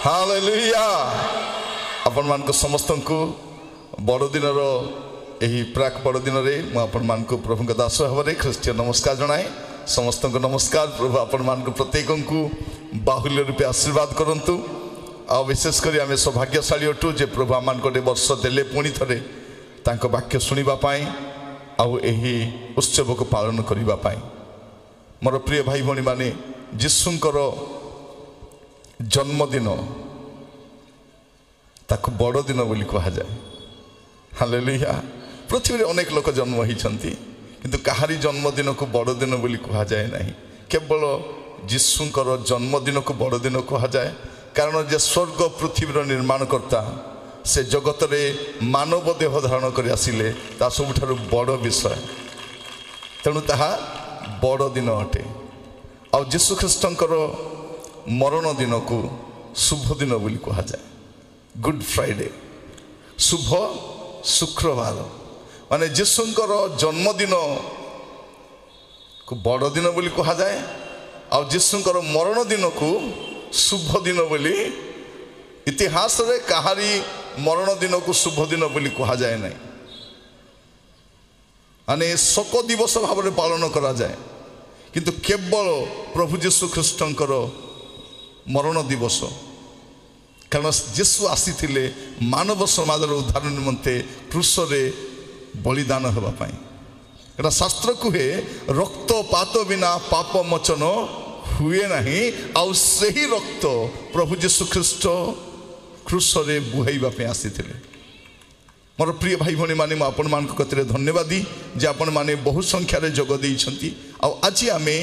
Hallelujah आपण मान समस्त को बड़दिन यही प्राक बड़दिन में आपण मान प्रभु दास भाव ख्रीष्टियन नमस्कार जनाए समस्त को नमस्कार। प्रभु आपण मान प्रत्येक को बाहुल्य रूपे आशीर्वाद करंतु आ विशेषकर आम सौभाग्यशाली अटू जे प्रभु आम गोटे वर्ष देले पुणी थे वाक्य शुणापी उत्सव को पालन करने मोर प्रिय भाई भाई माने जीशुंकर जन्मदिन ताकू बड़ दिन बोली कह जाए। हालेलुया पृथ्वी रे अनेक लोक जन्म होती किंतु कहारी जन्मदिन को बड़ दिन बोली कह जाए नहीं केवल जीशुंकर जन्मदिन को बड़ दिन कह जाए कारण जे स्वर्ग पृथ्वीर निर्माणकर्ता से जगत रे मानव देह धारण कर आसिले ता सबुठारु बड़ विषय तेणु ताहा बड़ दिन अटे। आ जीशु ख्रीष्टंकर मरण दिन को शुभ दिन बोली कह जाए। गुड फ्राइडे शुभ शुक्रवार माने जीशुंकर जन्मदिन को बड़ दिन बोली कह जाए आ जीशुंकर मरण दिन को शुभ दिन बोली इतिहास रे कहारी मरण दिन को शुभ दिन बोली कह जाए नहीं माने शोक दिवस भाव में पालन करा जाए किंतु केवल प्रभु जीशु ख्रीष्टंकर मरण दिवस कारण जीशु आसीथिले मानव समाज उद्धार निमंते क्रूस रे बलिदान होगा शास्त्र कहे रक्तपात बिना पाप मोचन हुए नहीं आउ सही रक्त प्रभु जीशु ख्रीष्ट क्रूस रे बुहाइबा आसीथिले। मोर प्रिय भाई भाई माने आपण मान कतरे धन्यवादी जे आपण माने बहु संख्या रे जोग देइछंती आ आज आमे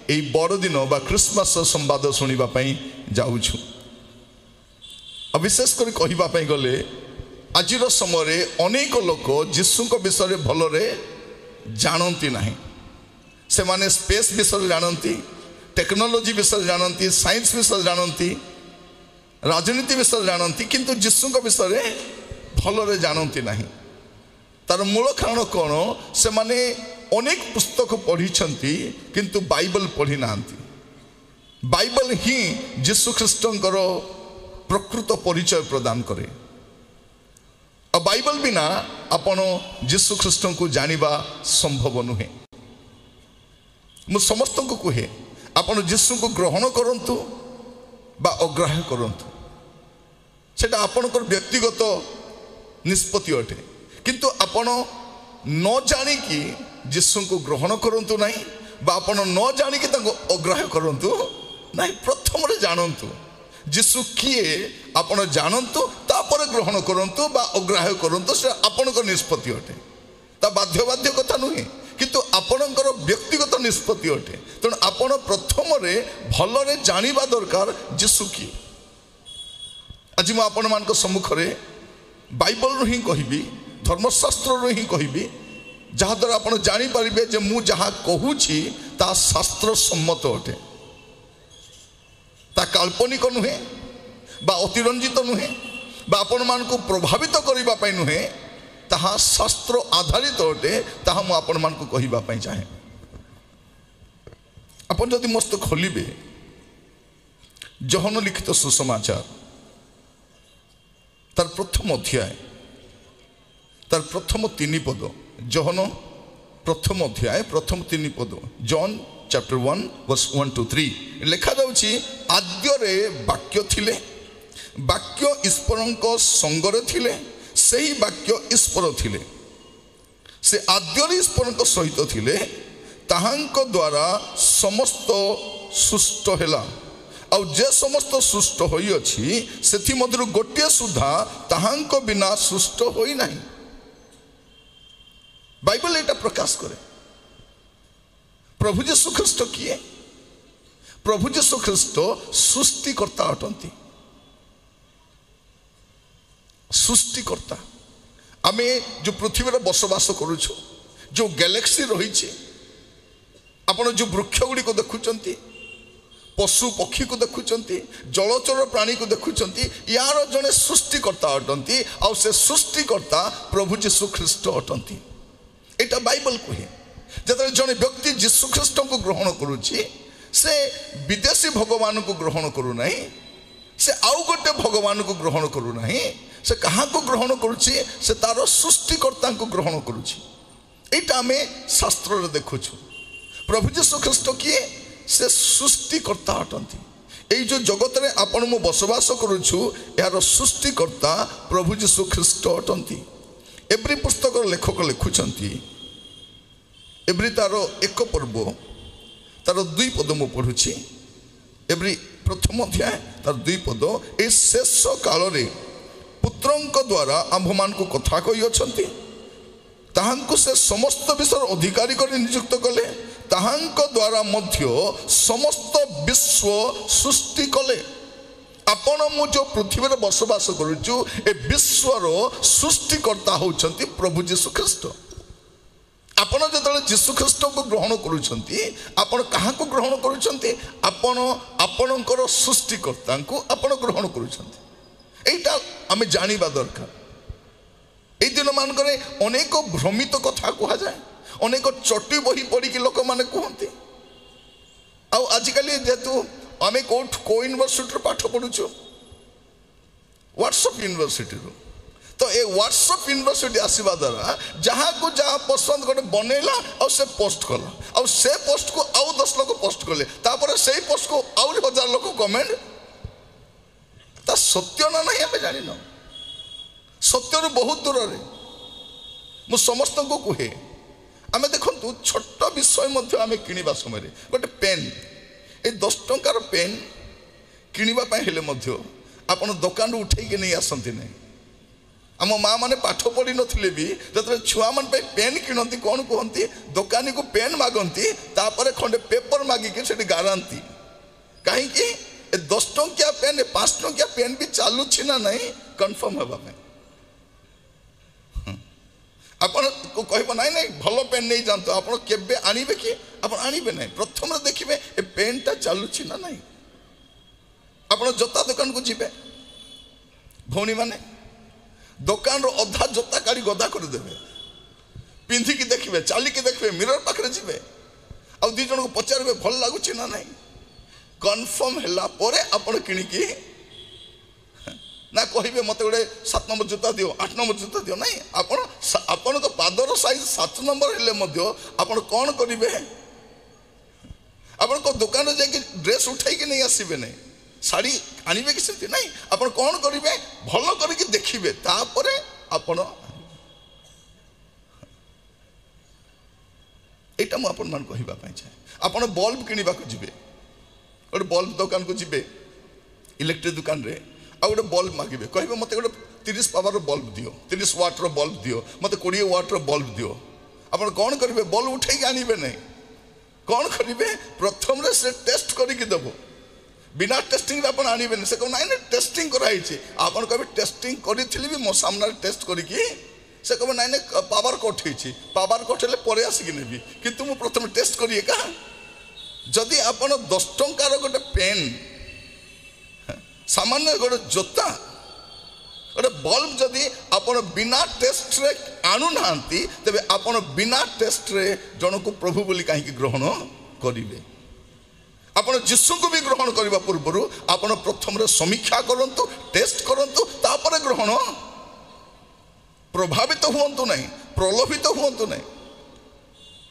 एई बड़ दिन बा क्रिसमस संवाद सुनिबा पई जाउछु। विशेष कर कहिबा पई गले आजिर समय रे अनेक लोक जीशुक विषय भल रे जानती नहीं से माने स्पेस विषय जानती टेक्नोलोजी विषय जानती साइंस विषय जानती राजनीति विषय जानती किंतु जीशुक विषय भल रे जानती नहीं। तार मूल कारण कौन से माने अनेक पुस्तक पढ़ी किंतु बाइबल पढ़ी ना। बाइबल ही जीशु ख्रीष्टंकर प्रकृत परिचय प्रदान करे और बाइबल बिना आपण जीशु ख्रीष्ट को जानिबा संभव नुहे। मु समस्त को कहे आपण जीशु को ग्रहण करंतु बा अग्राह्य करंतु सेटा आपणकर व्यक्तिगत निष्पत्ति अटे किंतु आपण न जानिकी जीशु को ग्रहण करंतु नहीं बा आपण न जानिकी ताको अग्राह्य करंतु नहीं। प्रथम रे जानंतु जीशु किए आपण जानंतु तापर ग्रहण करंतु बा अग्राह्य करंतु से आपणकर निष्पत्ति अटे ता बाध्य कथा नुहे किंतु आपणकर व्यक्तिगत निष्पत्ति अटे। तेणु आपण प्रथम रे भल रे जानिबा दरकार जीशु किए। आज मु आपण मान सम्मुख रे बाइबल रू ही कहबी धर्मशास्त्र रू ही कहबी जहाँ द्वारा आप जानीपारे जे मु जहाँ कहूँ ता शास्त्र सम्मत अटे ता काल्पनिक नुहे बा अतिरंजित नुहे बा आपण मान को प्रभावित करने नुहे ताहा शास्त्र आधारित अटे ताहा मु आपण मान को कहबा पई चाहे। आपण जदि मस्त खोलिबे यूहन्ना लिखित सुसमाचार तार प्रथम अध्याय तार प्रथम 3 पद यूहन्ना प्रथम अध्याय प्रथम 3 पद जॉन चैप्टर 1 वर्स 1 to 3 लिखा जाउछि आद्य रे वाक्य थिले वाक्य ईश्वरक संगरे थिले सही वाक्य ईश्वर थिले से आद्य रे ईश्वरक सहित थिले ताहांक द्वारा समस्त सृष्ट हैला और जे समस्त सृष्ट होई अछि सेथि मधुर गोटे सुधा ताहांक बिना सृष्ट होई नाही। बाइबल एटा प्रकाश करे प्रभु जीशु ख्रीष्ट किए प्रभु जीशु ख्रीष्ट सृष्टिकर्ता अटंती सृष्टिकर्ता। आमे जो पृथ्वी रे बसवास करूछु जो गैलेक्सी रही आपण जो वृक्ष गुड़ी को देखुचंती पशु पक्षी को देखुचंती जलचर प्राणी को देखुचंती यार जने सृष्टिकर्ता अटंती और से सृष्टिकर्ता प्रभु जीशु ख्रीष्ट अटंती। एटा बाइबल कहे जतरे जने व्यक्ति जीशु ख्रीष्ट को ग्रहण करुछि से विदेशी भगवान को ग्रहण करू नहीं से आउ गोटे भगवान को ग्रहण करू नहीं से कहा को ग्रहण करुच्ची से तार सृष्टिकर्ता को ग्रहण करुच्ची एटा आम शास्त्र देखुछु प्रभु जीशु ख्रीष्ट किए से सृष्टिकर्ता अटंती এই যে জগতরে আপন মু বসবাস করুছু এর সৃষ্টিকর্তা প্রভু যীশু খ্রিস্ট অটন্তি এব্রি পুস্তকর লেখক লেখুছন্তি এব্রি তার এক পর্ব তার 2 পদ মু পড়ুছি এব্রি প্রথম অধ্যায় তার 2 পদ এই শেষ কালরে পুত্রଙ୍କ দ্বারা আম্ভমানকু কথা কই অছন্তি তাহাঙ্কু সে সমস্ত বিষয়ের অধিকারী করে নিযুক্ত কলে তাহাঙ্ক দ্বারা মধ্য সমস্ত বিশ্ব সৃষ্টি কলে আপন মু যে পৃথিবীরে বসবাস করুছু এ বিশ্বর সৃষ্টিকর্তা হচ্ছেন প্রভু যীশু খ্রিস্ট আপন যেতবে যীশু খ্রিস্টকে গ্রহণ করুছন্তি আপন কাহাকু গ্রহণ করুছন্তি আপন আপনଙ୍କର সৃষ্টিকর্তাଙ୍କୁ আপন গ্রহণ করুছন্তি এইটা আমি জানিবা দরকার এই দিন মানকরে অনেক ভ্রমিত কথা কুয়া যায় অনেক চটি বহি পড়িকি লোক মানে কুহতি আজকালি যেহেতু আমি কো ইউনিভার্সিটি পাঠ পড়ুছু হোয়াটসঅ্যাপ ইউনিভার্সিটি তো এই হোয়াটসঅ্যাপ ইউনিভার্সিটি আসবা দ্বারা যাহাকু যা পছন্দ করে বনেলা আর সে পোস্ট কলা আর সে পোস্ট কু আউ 10 লোক পোস্ট কলে তারপরে সেই পোস্ট কু আউ 1000 লোক কমেন্ট তা সত্য না নাই আমি জানি না সত্যর বহুত দূরে মু সমস্ত কুহে আমি দেখুন ছোট বিষয় মধ্যে আমি কিনিবা সময় গোটে পেন এই 10 টঙ্কার পেন কিনিবা পাই হেলে মধ্য আপন দোকান উঠাইকে নেই আসন্তি নাই आम माँ मैंने पाठ पढ़ी नथिले भी जो छुआ मन पेन किणती कौन कहती दोकानी को पेन मागती तापर खंडे पेपर मागिकी से गारांती कहीं 10 टंकिया पेन 5 टंकिया पेन भी चलुची ना नहीं कन्फर्म होगा आपन को कहब ना नहीं भल पेन नहीं जानते आप केबे आनिबे कि आप आनिबे नहीं प्रथम देखिए ए पेनटा चलुची ना नहीं आप जोता दुकान को जीवे भौणी माने दुकान रो अधा जोता काढ़ी गदा कर देवे पिंधिकी देखिए चलिकी देखिए मिरर पाखे जी आ दी जन को पचारे भल लगुच ना नहीं कन्फर्म है आपड़ किणिकी ना कहे मत गोटे 7 नंबर जूता दियो 8 नंबर जूता दियो नहीं आपन तो पादर साइज 7 नंबर हेले आपन कौन करेंगे आपन को दुकान जाकि ड्रेस उठाई नहीं आसबे नहीं शाड़ी आनिबे कि नहीं आपन कौन करेंगे भल करके देखिए तापरे आपन एटा मु आपन मान कहबा पई चाहे आपन बल्ब किनिबा को जिबे गोटे बल्ब दुकान को जिबे इलेक्ट्रिक दुकान रे आ गोटे बल्ब मागिबे कहबे मते गोटे 30 पावर बल्ब दियो 30 वाट रो बल्ब दियो मते 20 वाट रो बल्ब दियो आपन कौन करेंगे बल्ब उठाई आनिबे नहीं कौन करेंगे प्रथम रे से टेस्ट करके देबो बिना टेस्टिंग आप आनबे से कह ना टेस्टिंग कराई आपन कभी टेस्टिंग करी भी मो सामने टेस्ट करी से कह ना पावर कट होती पावर कट हेल्ले पर आसिक नेबी किंतु मु प्रथम टेस्ट करी का जदि आपन 10 टंकार गोटे पेन सामान्य गोटे जोता गोटे बल्ब जदि आपन बिना टेस्ट रे आणु नांती तबे आपन बिना टेस्ट रे जन को प्रभु बोली कहीं ग्रहण करेंगे आपण जीशु को भी ग्रहण करने पूर्व आपण प्रथम समीक्षा करंतु टेस्ट करंतु तापर ग्रहण प्रभावित हुंतु नहीं प्रलोभित हुंतु नहीं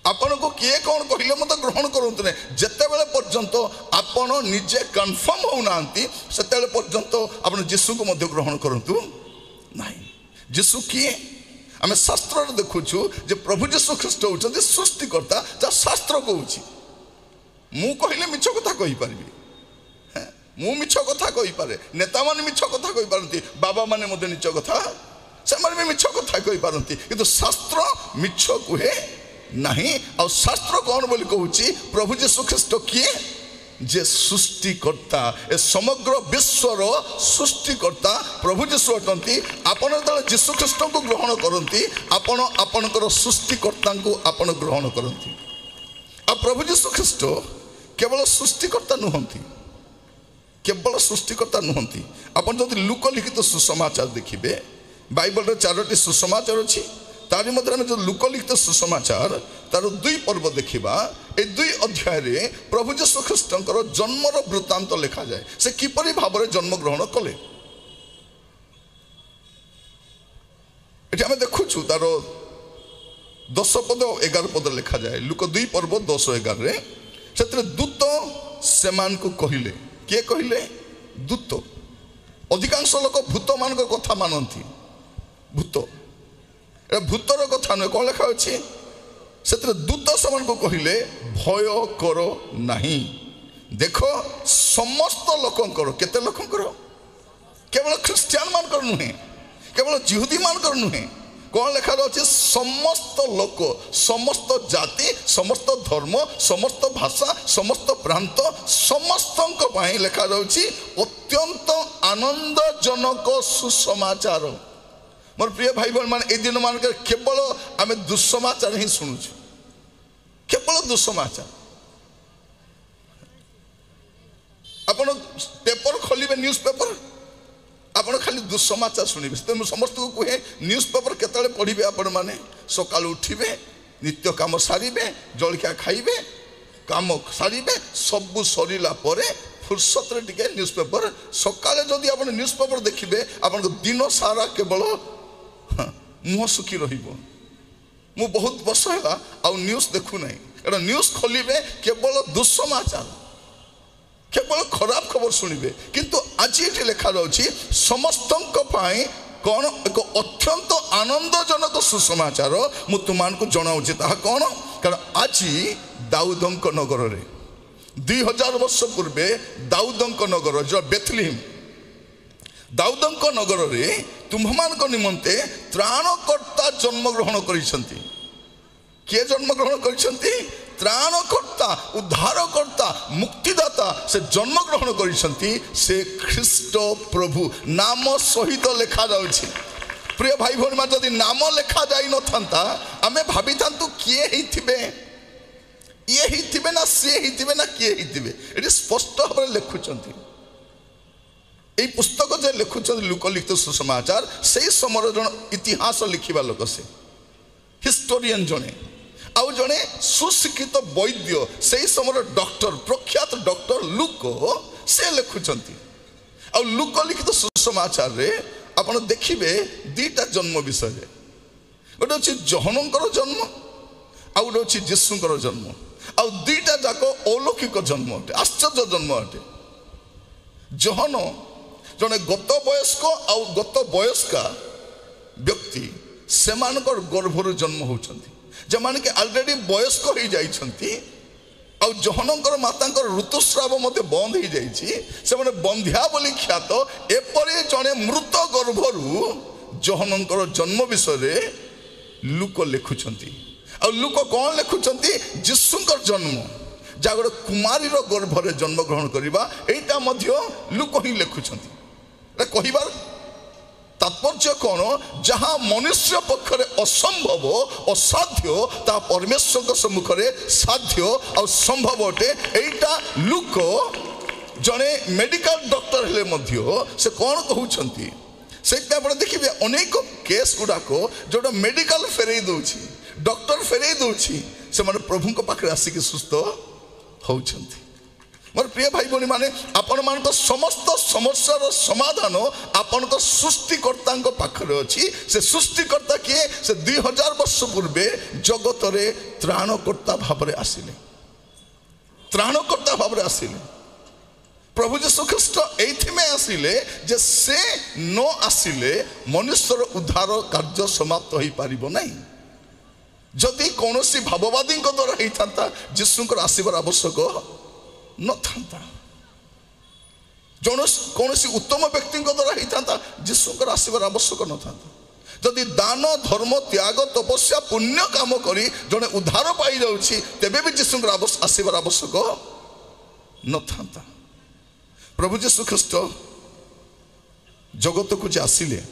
आपण को किए कौन कहले मत ग्रहण करंतु नहीं जेते बेले पर्यंत आपण निजे कन्फर्म होनांती सेते बेले पर्यंत आपण जीशु को मध्य ग्रहण करंतु नहीं जीशु किए आमे शास्त्र देखुछु जे प्रभु जीशु ख्रीष्ट होचंती सृष्टिकर्ता जा शास्त्र कहूची मु कहले मिछ कथा कहि पारबी मु मिछ कथा कहि पारे नेता माने मिछ कथा कहि पारंती बाबा माने मते मिछ कथा से माने भी मिछ कथा कहि पारंती किंतु शास्त्र मिछ कुहे नहीं और शास्त्र कौन बोली कहूची प्रभु जीशु ख्रीष्ट किए जे सृष्टिकर्ता ए समग्र विश्वर सृष्टिकर्ता प्रभु जीशु अटंती आपण जब जीशु ख्रीष्ट को ग्रहण करंती आपण आपणकर सृष्टिकर्ता को आपण ग्रहण करंती आ प्रभु जीशु ख्रीष्ट केवल सृष्टिकर्ता नुहंती केवल सृष्टिकर्ता नुहंती आपन जदि लुक लिखित सुसमाचार देखिए बाइबल रे 4टी सुसमाचार अच्छी तारी मध्य आम जो लोकलिखित सुसमाचार तार 2 पर्व देखा ए 2 अध्याय प्रभु यीशु ख्रीष्टर जन्मर वृत्तांत लिखा जाए से किपरि भाव में जन्म ग्रहण कले ये आम देखुचु तार 10 पद 11 पद लिखा जाए लुक 2 पर्व 10-11 से दूत सेमान को कहले किए कहले दूत अधिकांश लोक भूत मान कथा मानती भूत भूतर कथा नुहे कौन लिखा अच्छे से दूत सेमान को कहले भय कर नहीं देख समस्त लोकंकर केते लोकंकर केवल ख्रिस्टियान मानकर नुहे केवल जिहुदी मानकर नुहे कौन लिखा अच्छे समस्त लोक समस्त जाति समस्त धर्म समस्त भाषा समस्त प्रांत समस्त लिखा अत्यंत आनंदजनक सुसमाचार मोर प्रिय भाई बहन मान ए दिन मान केवल आम दुस्समाचार ही शुणुचु केवल दुस्समाचार आपण पेपर खोलिबे न्यूज पेपर आपण खाली दुस्समाचार शुणिबे तो समस्त को कहे न्यूज पेपर केतले पढ़िबे आपण माने सकाल उठिबे नित्य काम सारिबे जलखिया खाइबे काम सारिबे सब सरिला परे फुर्सत रे टिके न्यूज पेपर सकाले जदि आपण न्यूज पेपर देखिबे आपण दिन सारा केवल मुह सुखी रहिबो मु बहुत वर्ष है आ न्यूज देखु नहीं एटा न्यूज खोलिबे केवल दुस्समाचार केवल खराब खबर शुणिबे किंतु आज ये लिखा जाउछि समस्तंक पाई कौन एक अत्यंत आनंदजनक सुसमाचार मु तुमानकु जणाउछि ताहा कौन कारण आज दाऊदंक नगर रे 2000 वर्ष पूर्वे दाऊदंक नगर जो बेथलेहेम दाऊदंक नगर रे तुम्हमानक निमंते त्राणकर्ता जन्म ग्रहण करिसंती किए जन्म ग्रहण करिसंती त्राणकर्ता उद्धारकर्ता मुक्तिदाता से जन्म ग्रहण करिसंती से ख्रीष्ट प्रभु नाम सहित लिखा जाउछि प्रिय भाई भौणी जदि नाम लिखा जाई न थांता आमे भाबी थांतु किए हिथिबे ये हिथिबे ना से हिथिबे ना किए हिथिबे एटी स्पष्ट भाव लिखुचंती ए पुस्तक जे लिखुचंती लोकलिखित सुसमाचार से समय जन इतिहास लिखिबा लोक से हिस्टोरियन जने आउ जने सुशिक्षित वैद्य से समय डॉक्टर प्रख्यात डॉक्टर लुक से लिखुचंती आ लोकलिखित सुसमाचार रे आपण देखिबे 2टा जन्म विषय गोटे अछि जहनंकर जन्म आ गोटे अछि यीशुंकर जन्म आ 2टा जाक अलौकिक जन्म अटे आश्चर्य जन्म अटे जहन जने गत वयस्क आ गत वयस्का व्यक्ति सेमानकर गर्भर जन्म होउछंती जे माने के ऑलरेडी वयस्क हो जाइछंती आ जहनंकर मातांकर ऋतुस्राव मते बंद हो जाइछि से माने बंध्या बोली ख्यात एपरे जने मृत गर्भरु जहनंकर जन्म विषय लुक लिखुछंती आ लुक कौन लिखुछंती यीशुंकर जन्म जा गोटे कुमारी गर्भरे जन्म ग्रहण करवा एटा मध्य लुक ही लिखुछंती कहिबार तात्पर्य कौन जहाँ मनुष्य पक्षरे असंभव असाध्य ता परमेश्वर सम्मुख साध्य और संभव अटे एटा लुक जने मेडिकल डॉक्टर हेले मध्य से कौन कहउछंती से देखिए अनेक केस गुड़ाक जोटा मेडिकल फेरई दौछि डॉक्टर फेरई दौछि से माने प्रभु को पाखे आसिक सुस्थ होउछंती मोर प्रिय भाई भौणी माने आपण मान समस्त समस्यार समाधान आपण सृष्टिकर्ता पाखरे अछि से सृष्टिकर्ता किए से 2000 वर्ष पूर्वे जगत रे त्राणकर्ता भाव आसिले त्राणकर्ता भाव आसिले प्रभु यीशु ख्रीष्ट एइथिमे आसिले जे से न आसिले मनुष्यर उद्धार कार्य समाप्त होई पारिबो नाही जदि कोनोसी भाववादी द्वारा होता यीशुंकर आसीबार आवश्यक न था कौन उत्तम व्यक्ति द्वारा होता यीशुंकर आसीबार आवश्यक न था जदि दान धर्म त्याग तपस्या पुण्य काम करी जड़े उद्धार पाई जाउछि तेबे भी यीशुंकर आसीबार आवश्यक न था प्रभु यीशु ख्रीष्ट जगत को जे आसिले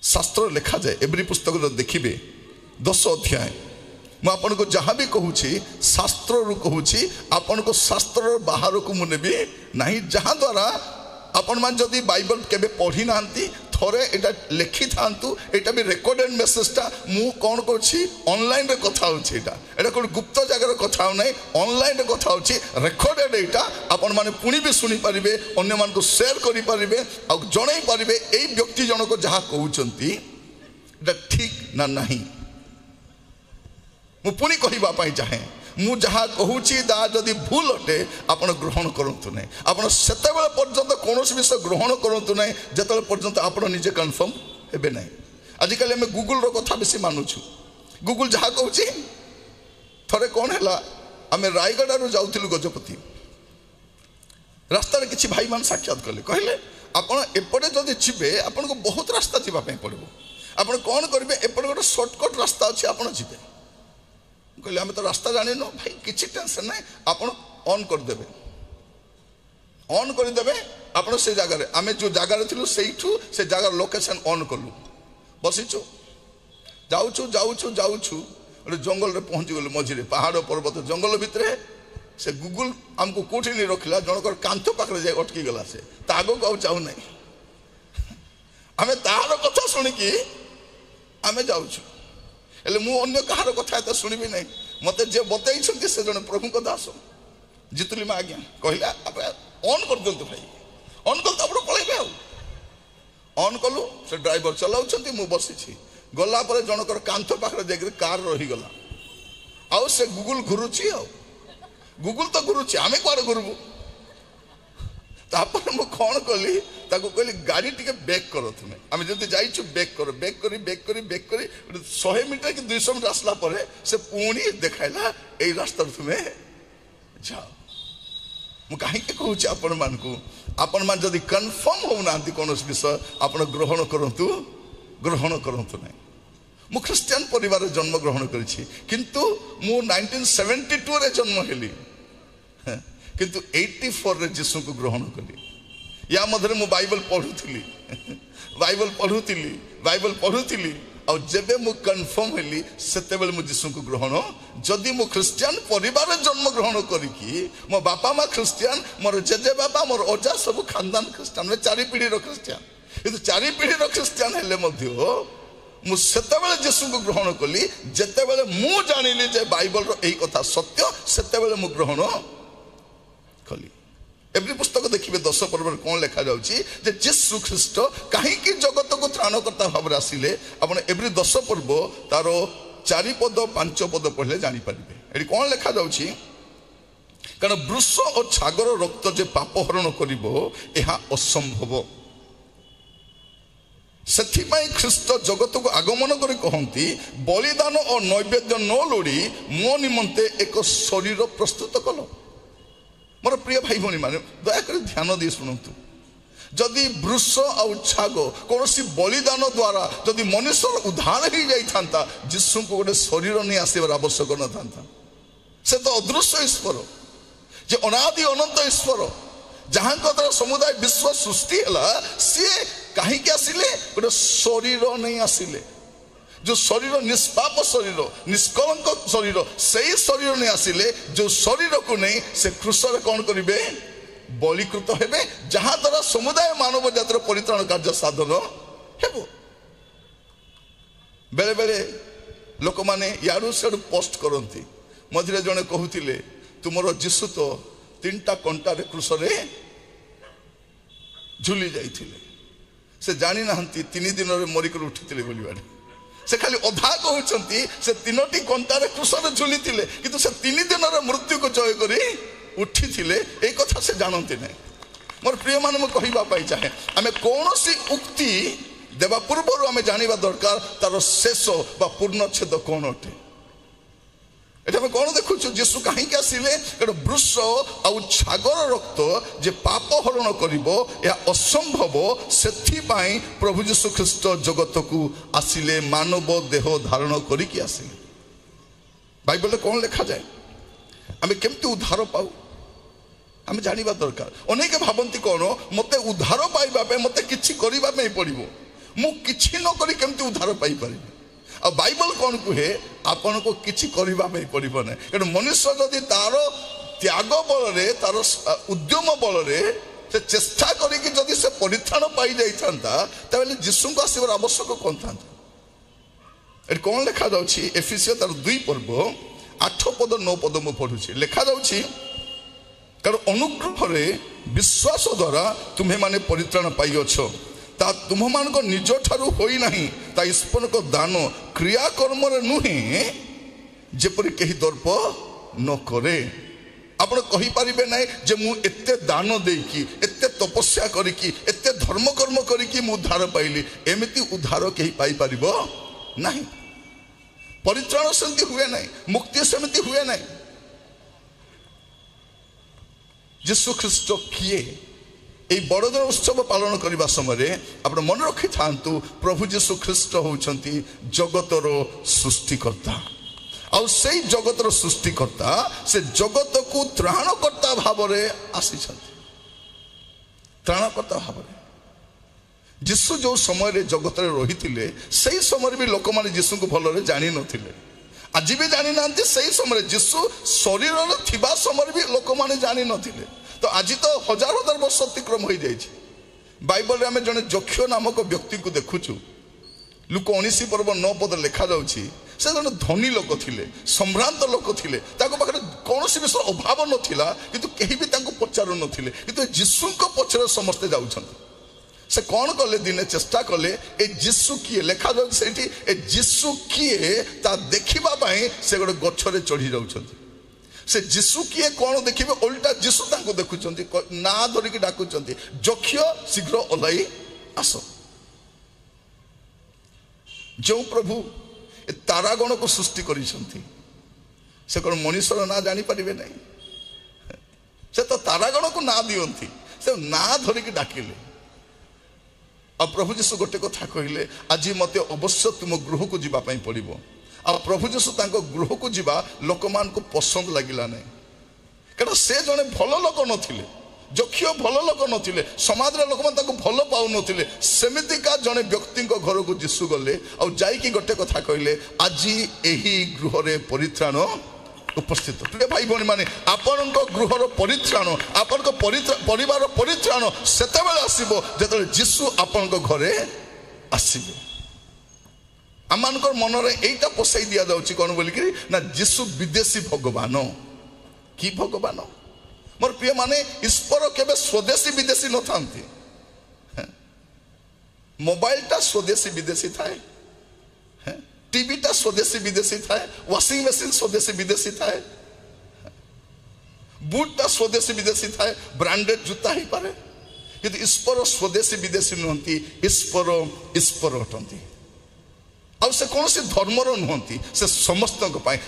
शास्त्र लिखा जाए एवरी पुस्तक जो देखिए 10 अध्याय मु आपन को जहाँ भी कहूँ शास्त्र रु कहूँ आपन को शास्त्र बाहर को मुझे भी नहीं जहाँ द्वारा आपण मान जदि बाइबल केबे पढ़ी नांती थोड़े एटा लिखि थांतु एटा भी रेकॉर्डेड मेसेजटा मु कोन करछि ऑनलाइन रे कथा होछि एटा कोन गुप्त जगह रे कथा नै ऑनलाइन रे कथा होछि रेकॉर्डेड एटा आपण माने पुनी भी सुनी परिबे अन्य मान को शेयर करि परिबे आ जणै परिबे एई व्यक्ति जन को जहा कहउचंती एटा ठीक ना नहीं मु पुनी कहिबा पई चाहे मु जहाँ कहूँ जदि भूल अटे आपण ग्रहण करतु ना आपण सेते बेले पर्यंत कौन विषय ग्रहण करतु ना जिते पर्यंत आपण निजे कन्फर्म हेबे ना आजिकल आम गूगल रो कथा बेसी मानुछु गूगल जहाँ कहूँ थरे कौन है आम रायगड़ जाऊँ गजपति रास्ता किसी भाई मान साक्षात कले कहले आपण एपटे जदि जीवे आपन को बहुत रास्ता जावाई पड़ो आपण कौन करेंगे एपटे गोटे सर्टकट रास्ता अच्छे आप जीवे कहले आम तो रास्ता जान भाई किसी टेंशन ना आप ऑन करदे आप से जगह आम जो जगार थी से जगार लोकेशन ऑन कलु बसीचु जाऊँ गोटे जंगल में पहुँची गलु मझे पहाड़ पर्वत जंगल भितर से गूगल आमको कौटी नहीं रखला जनकर कांथ पाखे जाए अटकी गला से आगे को चाहू ना आम तार कथा शुणिकी आम जाऊँ हेले मु अन्य कहार कथा तो शुणबी ना मत जे बतई से जन प्रभु दास जितुली माँ आज्ञा कहला ऑन कर दिंतु भाई ऑन कल आप पलैबे ऑन कलु से ड्राइवर चलाउछंती मु बसी गला पर जनकर कांथ पाखे जाकर कार रहीगला आउ से गूगल घुरुची गूगल तो घुरुची आम कुआड़े घुरबू तापर मु कौन कली ताको कहली गाड़ी टिके बैक करो तुम्हें आम जब जाइछु बैक करी 100 मीटर कि 200 मीटर आसला पर से पुणी देखाइला ए रास्ता तुम्हें जाओ मु कहीं कहूँ आपण मान जदि कन्फर्म होना कौन विषय आप ग्रहण करतु ना मु ख्रिस्टियन परिवार जन्म ग्रहण करिछि किंतु मु 1972 रे जन्म हेली किंतु 84 रे जीसु को ग्रहण कली या मधुर मु बाइबल पढ़ुली और जेबे मु कन्फर्म हेली सेते बेले मु जीसु को ग्रहण जदि मु ख्रिस्टियन परिवार जन्म ग्रहण करिकी मो बापा माँ ख्रिस्टियन मोर जेजे बाबा मोर ओजा सब खानदान ख्रिस्टियन में 4 पीढ़ी रो ख्रिस्टियन किंतु 4 पीढ़ी रो ख्रिस्टियन हेले मध्य मु सेते बेले जीसु को ग्रहण कली जेते बेले मु जानिली जे बाइबल रो एही कथा सत्य सेते बेले मु ग्रहण कली एवरी पुस्तक देखिए 10 पर्व कौन लिखा जाउची जे यीशु ख्रीष्ट कहीं जगत को त्राणकर्ता भाव आसिले आपण एवरी 10 पर्व तार 4 पद 5 पद पढ़ले जानी पारिबे एडी कौन लिखा जाउची कारण वृष और छागर रक्त जे पाप हरण करिवो एहा असंभव सेथिपाई ख्रीष्ट जगत को आगमन करी कहंती बलिदान और नैवेद्य न लोड़ी मो निमंते एक शरीर प्रस्तुत कलो मोर प्रिय भाई भनी माने दयाक ध्यान दी शुणु जदि वृष आउ छाग कौन बलिदान द्वारा जदि मनुष्य उद्धार हो जाता जीशु को गोटे शरीर नहीं आसबार आवश्यक न था से तो अदृश्य ईश्वर जे अनादि अनंत ईश्वर जहाँ द्वारा समुदाय विश्व सृष्टि है सी कहीं आसिले गोटे शरीर नहीं आसिले जो शरीर निष्पाप शरीर निष्कलंक शरीर से ही शरीर नहीं आसिले जो शरीर को नहीं से क्रूसरे कौन करेंगे बलिकृत हेबे जहाँ द्वारा समुदाय मानव जातिर परित्राण कार्य साधन हेबो बेले बेले लोक माने याडू सेडू पोस्ट करती मझे जड़े कहते तुमर जीशु तो 3टा कंटारे क्रूसरे झुली जाइए से जानी ना 3 दिन मरिक उठी बोलवाड़े से खाली अधा कहते से 3टी कंटारे क्रूसरे झुली किंतु से 3 दिन मृत्यु को जय कर उठी ए कथा से जानते ना मोर प्रिय मान मुझे कहवाई चाहे आम कौन उक्ति देवा पूर्व आम जाना दरकार तार शेष बा पूर्णछेद कौन अटे ये कौन देखु जीशु कहीं आसिले वृष आउ छागर रक्त जे पाप हरण कर असंभव से प्रभु जीशु ख्रीष्ट जगत को आसिले मानव देह धारण करिकी आसिले बाइबल कौन लिखा जाए आम केमती उद्धार पाऊ आम जाना दरकार अनेक भावती कौन मत उद्धार पाइबा मत कि पड़ो मु कि नमती उद्धार पाई आ बाइबल कौन कहे आपन को किछि करिबा में पड़ो ना मनुष्य जदि तार त्याग बल तार उद्यम बल से चेष्टा करिकि जदि से परित्राण पाई जाइथांता ताबेले यीशुको आसीबार आवश्यक कोन थांता एट कोन लिखा जाउछि एफिसियो तार 2 पर्व 8 पद 9 पद मु पढुछि लिखा जाउछि कारण अनुग्रह रे विश्वास द्वारा तुम्हें माने परित्राण पाई अछो ता तुम मान को निज ठारू होई नाही ता ईश्वर को दान क्रिया कर्म रे नुहे जेपरि केही दर्प न करे आपण कहि परिबे नाही जे मु एते दान देकी एते तपस्या करिकी एते धर्म कर्म करिकी मु उद्धार पाइली एमिति उद्धार केही पाई परिबो नाही परित्राण सेमति हुए नाही मुक्ति सेमति हुए नाही यीशु ख्रीष्ट किए এই বড়দিন উৎসব পালন করিবা সময়ে আপনি মনে রাখি থান্তু প্রভু যীশু খ্রিস্ট হউছন্তি জগতর সৃষ্টিকর্তা আর সেই জগতর সৃষ্টিকর্তা সে জগতকু ত্রাণকর্তা ভাବରେ আসিছন্তি ত্রাণকর্তা ভাବରେ যীশু যে সময়ে জগতরে রহিଥିଲେ সেই সময়ে বি লোকমানে যীশুଙ୍କୁ ভলরে জানি নଥିଲେ আজি বি জানি নান্তি সেই সময়ে যীশু শরীরর থিবা সময়ে বি লোকমানে জানি নଥିଲେ तो आज तो हजार हजार वर्ष अतिक्रम हो जाए बाइबल रे आम जने जक्ष नामक व्यक्ति को देखुचु लुक 19 पर्व 9 पद लिखा जाउछि से जने धनी लोक थिले सम्भ्रांत लोक थिले ताको पाखरे कोनोसी विषय अभाव नथिला किंतु केही भी ताको पचारु नथिले किंतु यीशु को पछरे समस्त जाउछन से कौन कले दिने चेष्टा कले ए यीशु किए लिखा जाउछि सेठी ए यीशु किए ता देखिबा पई से गोटे गछरे चढ़ी जाउछन से जीशु किए कौन देखिए उल्टा जीशु तांको देखुचंती ना धरिकी डाकुचंती जक्ष शीघ्र ओलाई आस जो प्रभु ए तारागण को सृष्टि करिसंती से कोन मनुष्यर ना जानि परिबे नै से तो तारागण को ना दियंती से ना धरिकी डाकिले आ प्रभु जीशु गोटे कथा कहिले आज मते अवश्य तुम गृह को जीवा पई पड़िबो आ प्रभु जीशु तांको गृह को जीवा लोक मान को पसंद लागिला नहीं कारण से जने भल लोक नथिले जक्ष भल लोक नथिले समाज रे लोक मान तांको भल पाउ नथिले सेमिति का जने व्यक्ति को घर को जीशु गले आ जाई कि गोटे कथा कहिले आजी एही गृह रे परित्राण उपस्थित प्रिय भाई भणी माने आपनक गृह रो परित्राण आपनक परिवार परित्राण सेतेबेले आसीबो जेतेबेले जीशु आपनक घरे आसीबे आमानकर मन रे एटा पोसाई दिया जाउची कोन बोली कि ना यीशु विदेशी भगवान की भगवान मोर प्रिय माने ईश्वर केबे स्वदेशी विदेशी न थांती मोबाइल ता स्वदेशी विदेशी थाए टीवी ता स्वदेशी विदेशी थाए वॉशिंग मशीन स्वदेशी विदेशी थाए बूट ता स्वदेशी विदेशी थाए ब्रांडेड जूता ही पारे किंतु ईश्वर स्वदेशी विदेशी नहंती ईश्वर ईश्वर हटंती आ से कौन से धर्मर नुहंती से समस्त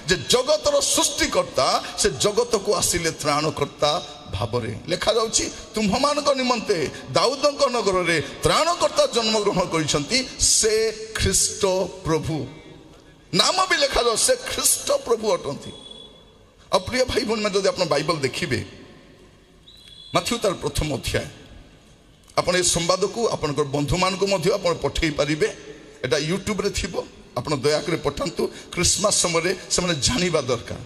जे जगतर सृष्टिकर्ता से जगत को आसिले त्राणकर्ता भावरे लिखा जाउछि तुम मान निमंते दाऊदक नगर रे त्राणकर्ता जन्म ग्रहण करिसंती से ख्रीष्ट प्रभु नाम भी लिखा जाउ से ख्रीष्ट प्रभु अटंती आ प्रिय भाई बहन में जदि अपन बाइबल देखिबे माथ्यू तार प्रथम अध्याय अपन ए संवाद को अपन बंधु मान को मध्य अपन पठेई परिबे एटा यूट्यूब रे थिबो आपण दया करे पठांतु क्रिसमस समय से माने जानिबा दरकार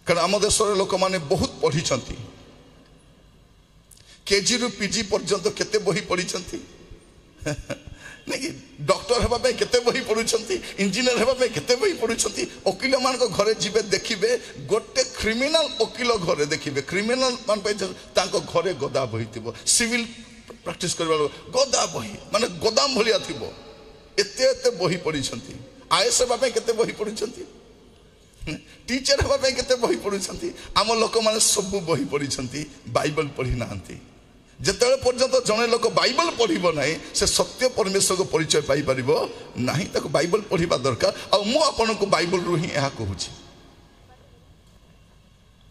कारण आम देश लोक माने बहुत पढ़ी छंती केजी रु पीजी पर्यंत केते बही पढ़ी छंती नहीं डॉक्टर हेबा पे केते बही पढ़ु छंती इंजीनियर हेबा पे केते बही पढ़ु छंती वकील मान को घरे जिबे देखिबे गोटे क्रिमिनल वकील घरे देखिबे क्रिमिनल मान पे तांको घरे गदा बही थिबो सिविल प्रैक्टिस करबा गदा बही माने गोदाम भलिया थिबो एते एते बही पढ़ी छंती आईएएस हेबा पे केते बही पढ़ु छंती टीचर हेबा पे केते बही पढ़ु छंती आम लोक माने सब बही पढ़ी छंती बाइबल पढ़ी नांती जेतेबेले पर्यंत जने लोक बाइबल पढ़िबो नाही से सत्य परमेश्वर को परिचय पाई परिबो नाही ताको बाइबल पढ़िबा दरकार आ मु आपन को बाइबल रु ही एहा कहूची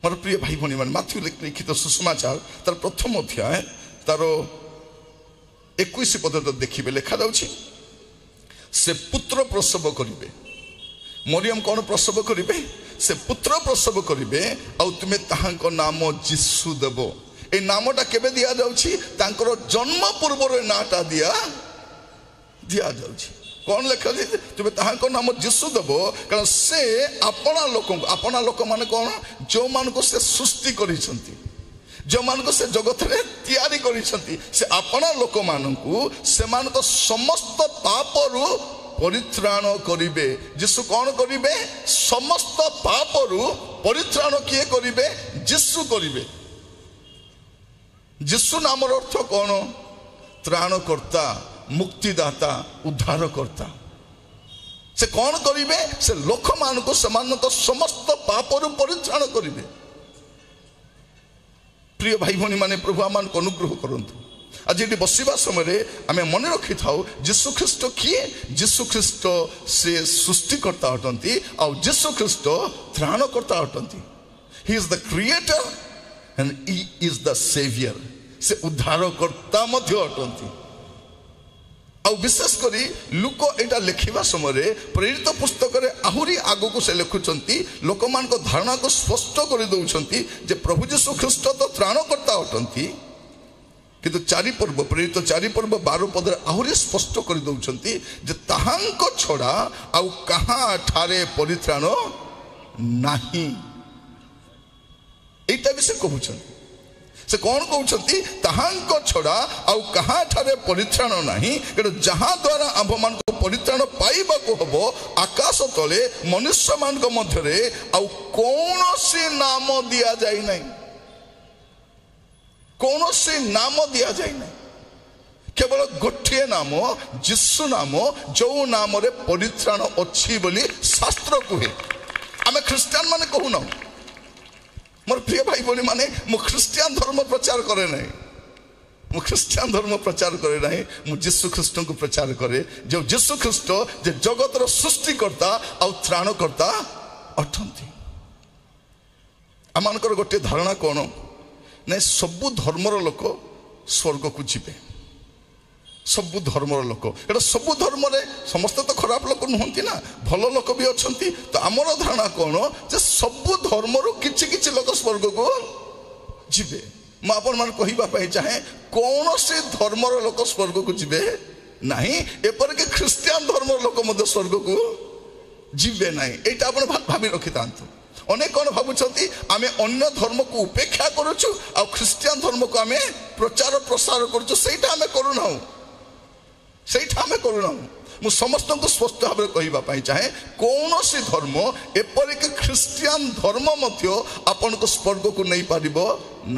मोर प्रिय भाई भनी मान माथ्यू लिखित सुसमाचार तार प्रथम अध्याय तार 21 पद देखिबे लिखा जाउछि से पुत्र प्रसव करिबे मरियम कौन प्रसव करिबे से पुत्र प्रसव करिबे आ तुमे ताहांको नाम यीशु देबो ए नामटा केबे दिया जाउछि तांकर जन्म पूर्व रे नाटा दिया जाउछि कौन लिखा तुम ताहां नाम जीशु देव कारण से अपना लोक मान कौन जो मान को से सृष्टि करिसंती जो मान को से जगत रे तैयारी करिसंती से अपना लोक मान को से मान तो समस्त पाप रु परित्राण करिवे जीशु कौन करिवे समस्त पाप रु परित्राण किए करिवे जीशु करिवे जीशु नाम अर्थ कौन त्राणकर्ता मुक्तिदाता उद्धारकर्ता से कौन करिवे से लोक मान को समान तो समस्त पाप रु परित्राण करिवे प्रिय भाई भनी माने प्रभु आमान को अनुग्रह करंतु आज ये बसवा समय आम मन रखी था जीशु ख्रीष्ट किए जीशु ख्रीष्ट से सृष्टिकर्ता अटंती और जीशु ख्रीष्ट त्राणकर्ता अटंती he is the creator and he is the saviour से उद्धारकर्ता मध्य अटंती और विशेष करी लुक एटा लिखा समय प्रेरित पुस्तक रे आहुरी आगो को से लिखुंट लोक मान धारणा को स्पष्ट कर दौरान जे प्रभु जीशु ख्रीष्ट तो त्राणकर्ता अटंती किंतु चारि पर्व प्रेरित चारि पर्व 12 पद आहुरी स्पष्ट कर दौरान जे ताहांको छड़ा आउ कहाँ ठारे परित्राण नाही एटा भी से कहउछन से कौन कहउछंती ताहांको छड़ा आउ कहाँ ठारे परित्राण नाही कि जहाँ द्वारा आंभ मान को परित्राण पाइबा को हबो आकाश तले मनुष्य मान को मध्य रे आउ कौनसी नाम दिया जाय नाही कौन से नाम दिया जाए ना केवल गोटे नाम जीशु नाम जो नाम रे परित्राण अच्छी बोली शास्त्र कहे आम ख्रीस्टियान माने कहूना मोर प्रिय भाई बोली माने मु ख्रीस्टियान धर्म प्रचार करे ना मु ख्रीस्टियान धर्म प्रचार करे ना मु जीशु ख्रीष्ट को प्रचार करे जो जीशु ख्रीष्ट जे जगत रो सृष्टिकर्ता और त्राणकर्ता अटंती आमानकर गोटे धारणा कौन नहीं सबु धर्मर लोक स्वर्ग को जीवे सबु धर्मर लोक एटा सबु धर्म रे समस्त तो खराब लोक नुहंती ना भल लोक भी अछंती तो आमर धारणा कौन जे सबु धर्मरु किछि किछि लोक स्वर्ग को जीवे म आपन मान कहिबा पई चाहे कौन से धर्मर लोक स्वर्ग को जीवे नहीं एपर के ख्रिस्टियन धर्मर लोक मध्य स्वर्ग को जीवे नहीं एटा आपन भाबी रखितांतु अनेक कौन भावुंट आम अन्य धर्म को उपेक्षा करुचु आ ख्रिस्टियन धर्म को आम प्रचार प्रसार करुचु सेटा आम करूना सेटा आम करूना मु समस्त को स्पष्ट भाव कहबा पई चाहे कौन सी धर्म एपरिक ख्रिस्टियन धर्म मध्य आपन को स्वर्ग को नहीं पारिबो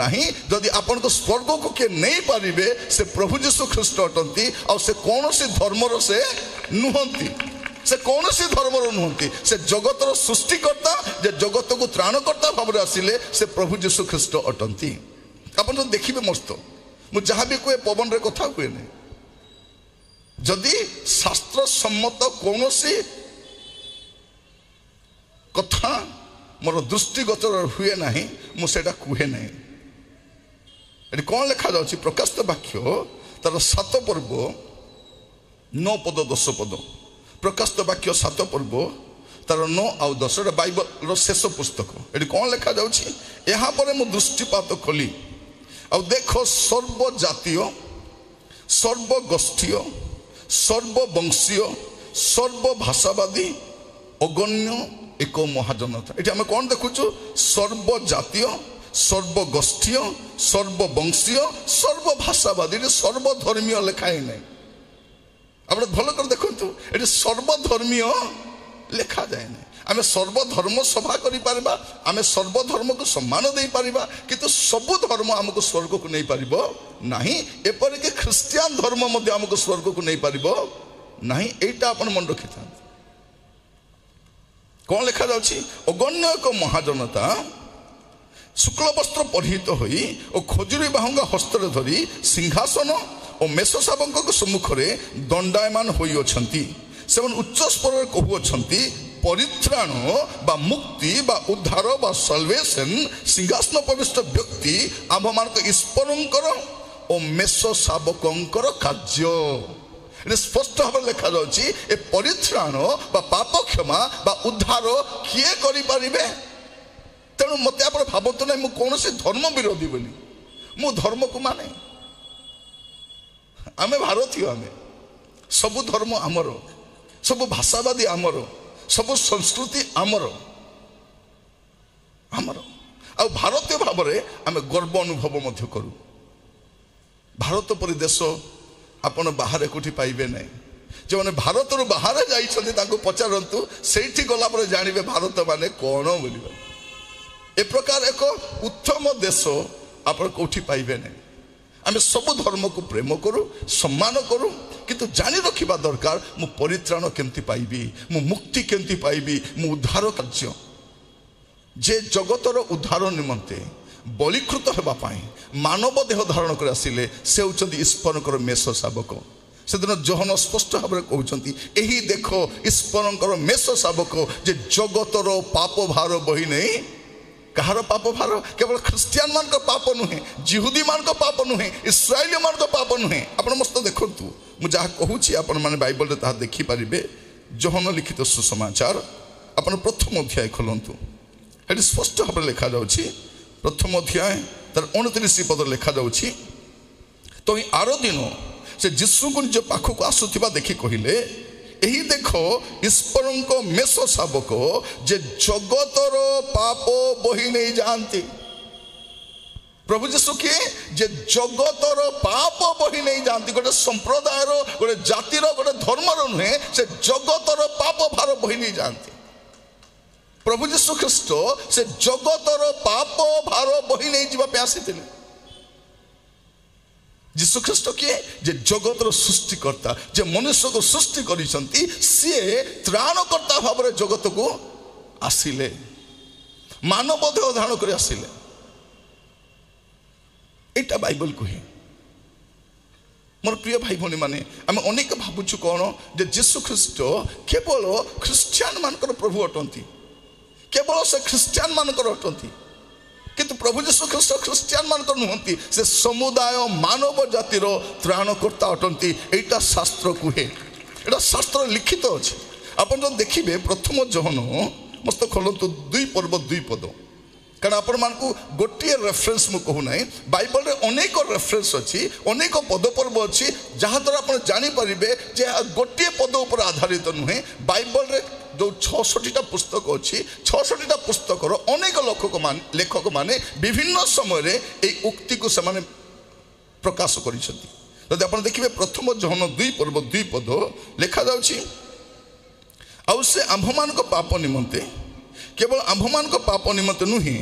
नहीं जदि आपन को स्वर्ग को के नहीं पारिबे से प्रभु यीशु ख्रीष्ट अटंती और से कौन सी धर्मर से नुहंती से कौन सी धर्मर नुहंती से जगतर सृष्टिकर्ता जे जगत को त्राणकर्ता भाव आसिले से प्रभु यीशु ख्रीष्ट अटंती आपन तो देखिबे मस्त मु जहाँ भी कोई पवन रे कथा हुए नहीं जदि शास्त्र सम्मत कौन सी कथा मोर दृष्टिगत हुए ना मुझे कहे ना ये कौन लिखा जाऊँ प्रकाशित वाक्य तार 7 पर्व 9 पद 10 पद प्रकाशित वाक्य 7 पर्व तार 9 आउ 10 बाइबल शेष पुस्तक ये कौन लिखा जाऊँ यहाँ पर मु दृष्टिपात कली आ देख सर्व जातीय सर्वगोष्ठीय सर्ववंशीय सर्वभाषावादी अगण्य एक महाजनता ये आम कौन देखुचु सर्वजातीय सर्वगोष्ठीय सर्ववंशीय सर्वभाषावादी सर्वधर्मीय लिखाई ना आप भल कर देखु ये सर्वधर्मीय लिखा जाए ना आम सर्वधर्म सभा करिपारिबा आम सर्वधर्म को सम्मान दे पारिबा किंतु सबु धर्म आमको स्वर्ग को नहीं पारिबो नहीं एपरिक ख्रिस्टियन धर्म मध्य आमको स्वर्ग को नहीं पारिबो नहीं एटा अपन मन रखि था कौन लिखा जाउछि अगण्य एक महाजनता शुक्ल वस्त्र परिहित होई और खजुरी बाहुंगा हस्तर धरी सिंहासन और मेषशावक सम्मुख में दंडायमान होई अछंती सेवन उच्च स्वर कहउछंती परित्राण बा मुक्ति बा उद्धार बा सल्वेशन सिंहासन प्रविष्ट व्यक्ति आम मान ईश्वरंकर और मेषशावकंकर कार्य स्पष्ट भाव लिखा जाउछि ए परित्राण बा पाप क्षमा बा उद्धार किए करि परिबे तेणु मत आप भावतु ना कौन से धर्म विरोधी बोली मु धर्म को माने आमे भारतीय आमे सबु धर्म आमर सब भाषावादी आमर सब संस्कृति आमर आमर आ भारतीय भाव में आम गर्व अनुभव मध्य करूँ। भारत परि देश आपण बाहर कोठी पाइबे नहीं। जो मैंने भारत रु बाहर जाइछन्ति पचारतु से गला पर जानवे भारत माने कौन बोलिबा। ए प्रकार एक उत्तम देश आपण कोठी पाइबे नहीं। आम सब धर्म को प्रेम करूँ सम्मान करूँ किंतु जानी रखिबा दरकार मु परित्राण केमती पाइबी मु मुक्ति केमती पाइबी मु उद्धार कार्य जे जगतर उद्धार निमंते बलिकृत होगा मानव देह धारण कर आसिले से होचंती ईश्वरकर मेष शावक। से दिन जोहन स्पष्ट भाव में कहते यही देख ईश्वरकर मेष शावक जे जगतर पाप भार बही नहीं। कहार पाप भार केवल ख्रिस्टियान मान पाप नुहे जिहुदी मान पाप नुहे इस्राएली मान पाप नुहे। आप मस्त देखु मुझे कहूँ आपण मैंने बाइबल ता देखिपारे जोहन लिखित सुसमाचार आप प्रथम अध्याय खोलतु ये स्पष्ट भाव में लिखा जाउछि। प्रथम अध्याय तार 29 पद लिखा जाउछि। तो आर दिन से जीशु को निज पाखक आसुथिबा देखि कहिले यही देख ईश्वर मेष शावक जे जगतर पाप बही नहीं जानती। प्रभु जीशु किए जे जगतर पाप बही नहीं जानती। गोटे संप्रदायर गोटे जातिर गोटे धर्मर नुहे से जगतर पाप भार बही नहीं जानती। प्रभु जीशु ख्रीस्ट से जगतर पाप भार बही नहीं जावाई आसी। जीशु ख्रीस्ट किए जे जगतर सृष्टिकर्ता जे मनुष्य को सृष्टि करिसंती सी त्राणकर्ता भाव में जगत को आसिले मानव देह धारण कर आसिले। एटा बाइबल कहे मोर प्रिय भाई भौणी माने आम अनेक भावुछु कौन जे जीशु ख्रीस्ट केवल ख्रिस्टियान मानकर प्रभु अटंती केवल से ख्रिस्टियान मानकर अटंती किंतु प्रभु जीशु ख्रीस्ट ख्रिस्टियान मानकर नुहंती से समुदाय मानव जातिर त्राणकर्ता अटंती। एटा शास्त्र कहे एटा शास्त्र लिखित अच्छे। आप जो देखिए प्रथम जोहन मस्त खोलतु 2 पर्व 2 पद कारण आपण मानकु गोटे रेफरेंस मु कहू ना बाइबल रे अनेक रेफरेंस अच्छी अनेक पद पर्व अच्छी जहाँ द्वारा आप जानीपर जे गोटे पद उपर आधारित नुहे। बाइबल रे जो 66टा पुस्तक अच्छी 66टा पुस्तकर अनेक लेखक माने विभिन्न समय उक्ति को से प्रकाश कर देखिए प्रथम जोहन 2 पर्व 2 पद लिखा जाउछि। आउ से आम्भमान पाप निमंते केवल आम्भमान पाप निमंते नुहे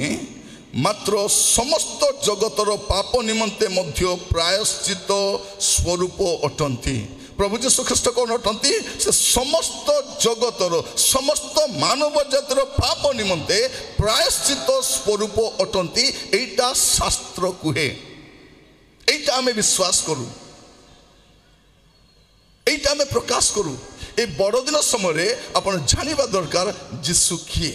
मात्र समस्त जगतर पाप निमंते मध्य प्रायश्चित स्वरूप अटंती। प्रभु जीशु ख्रीस्ट कौन अटंती से समस्त जगतर समस्त मानव जातिर पाप निमंते प्रायश्चित स्वरूप अटंती। एटा शास्त्र कहे एटा आमे विश्वास करूँ एटा आमे प्रकाश करूँ। ए बड़दिन समय आप जानिबा दरकार जीशु किए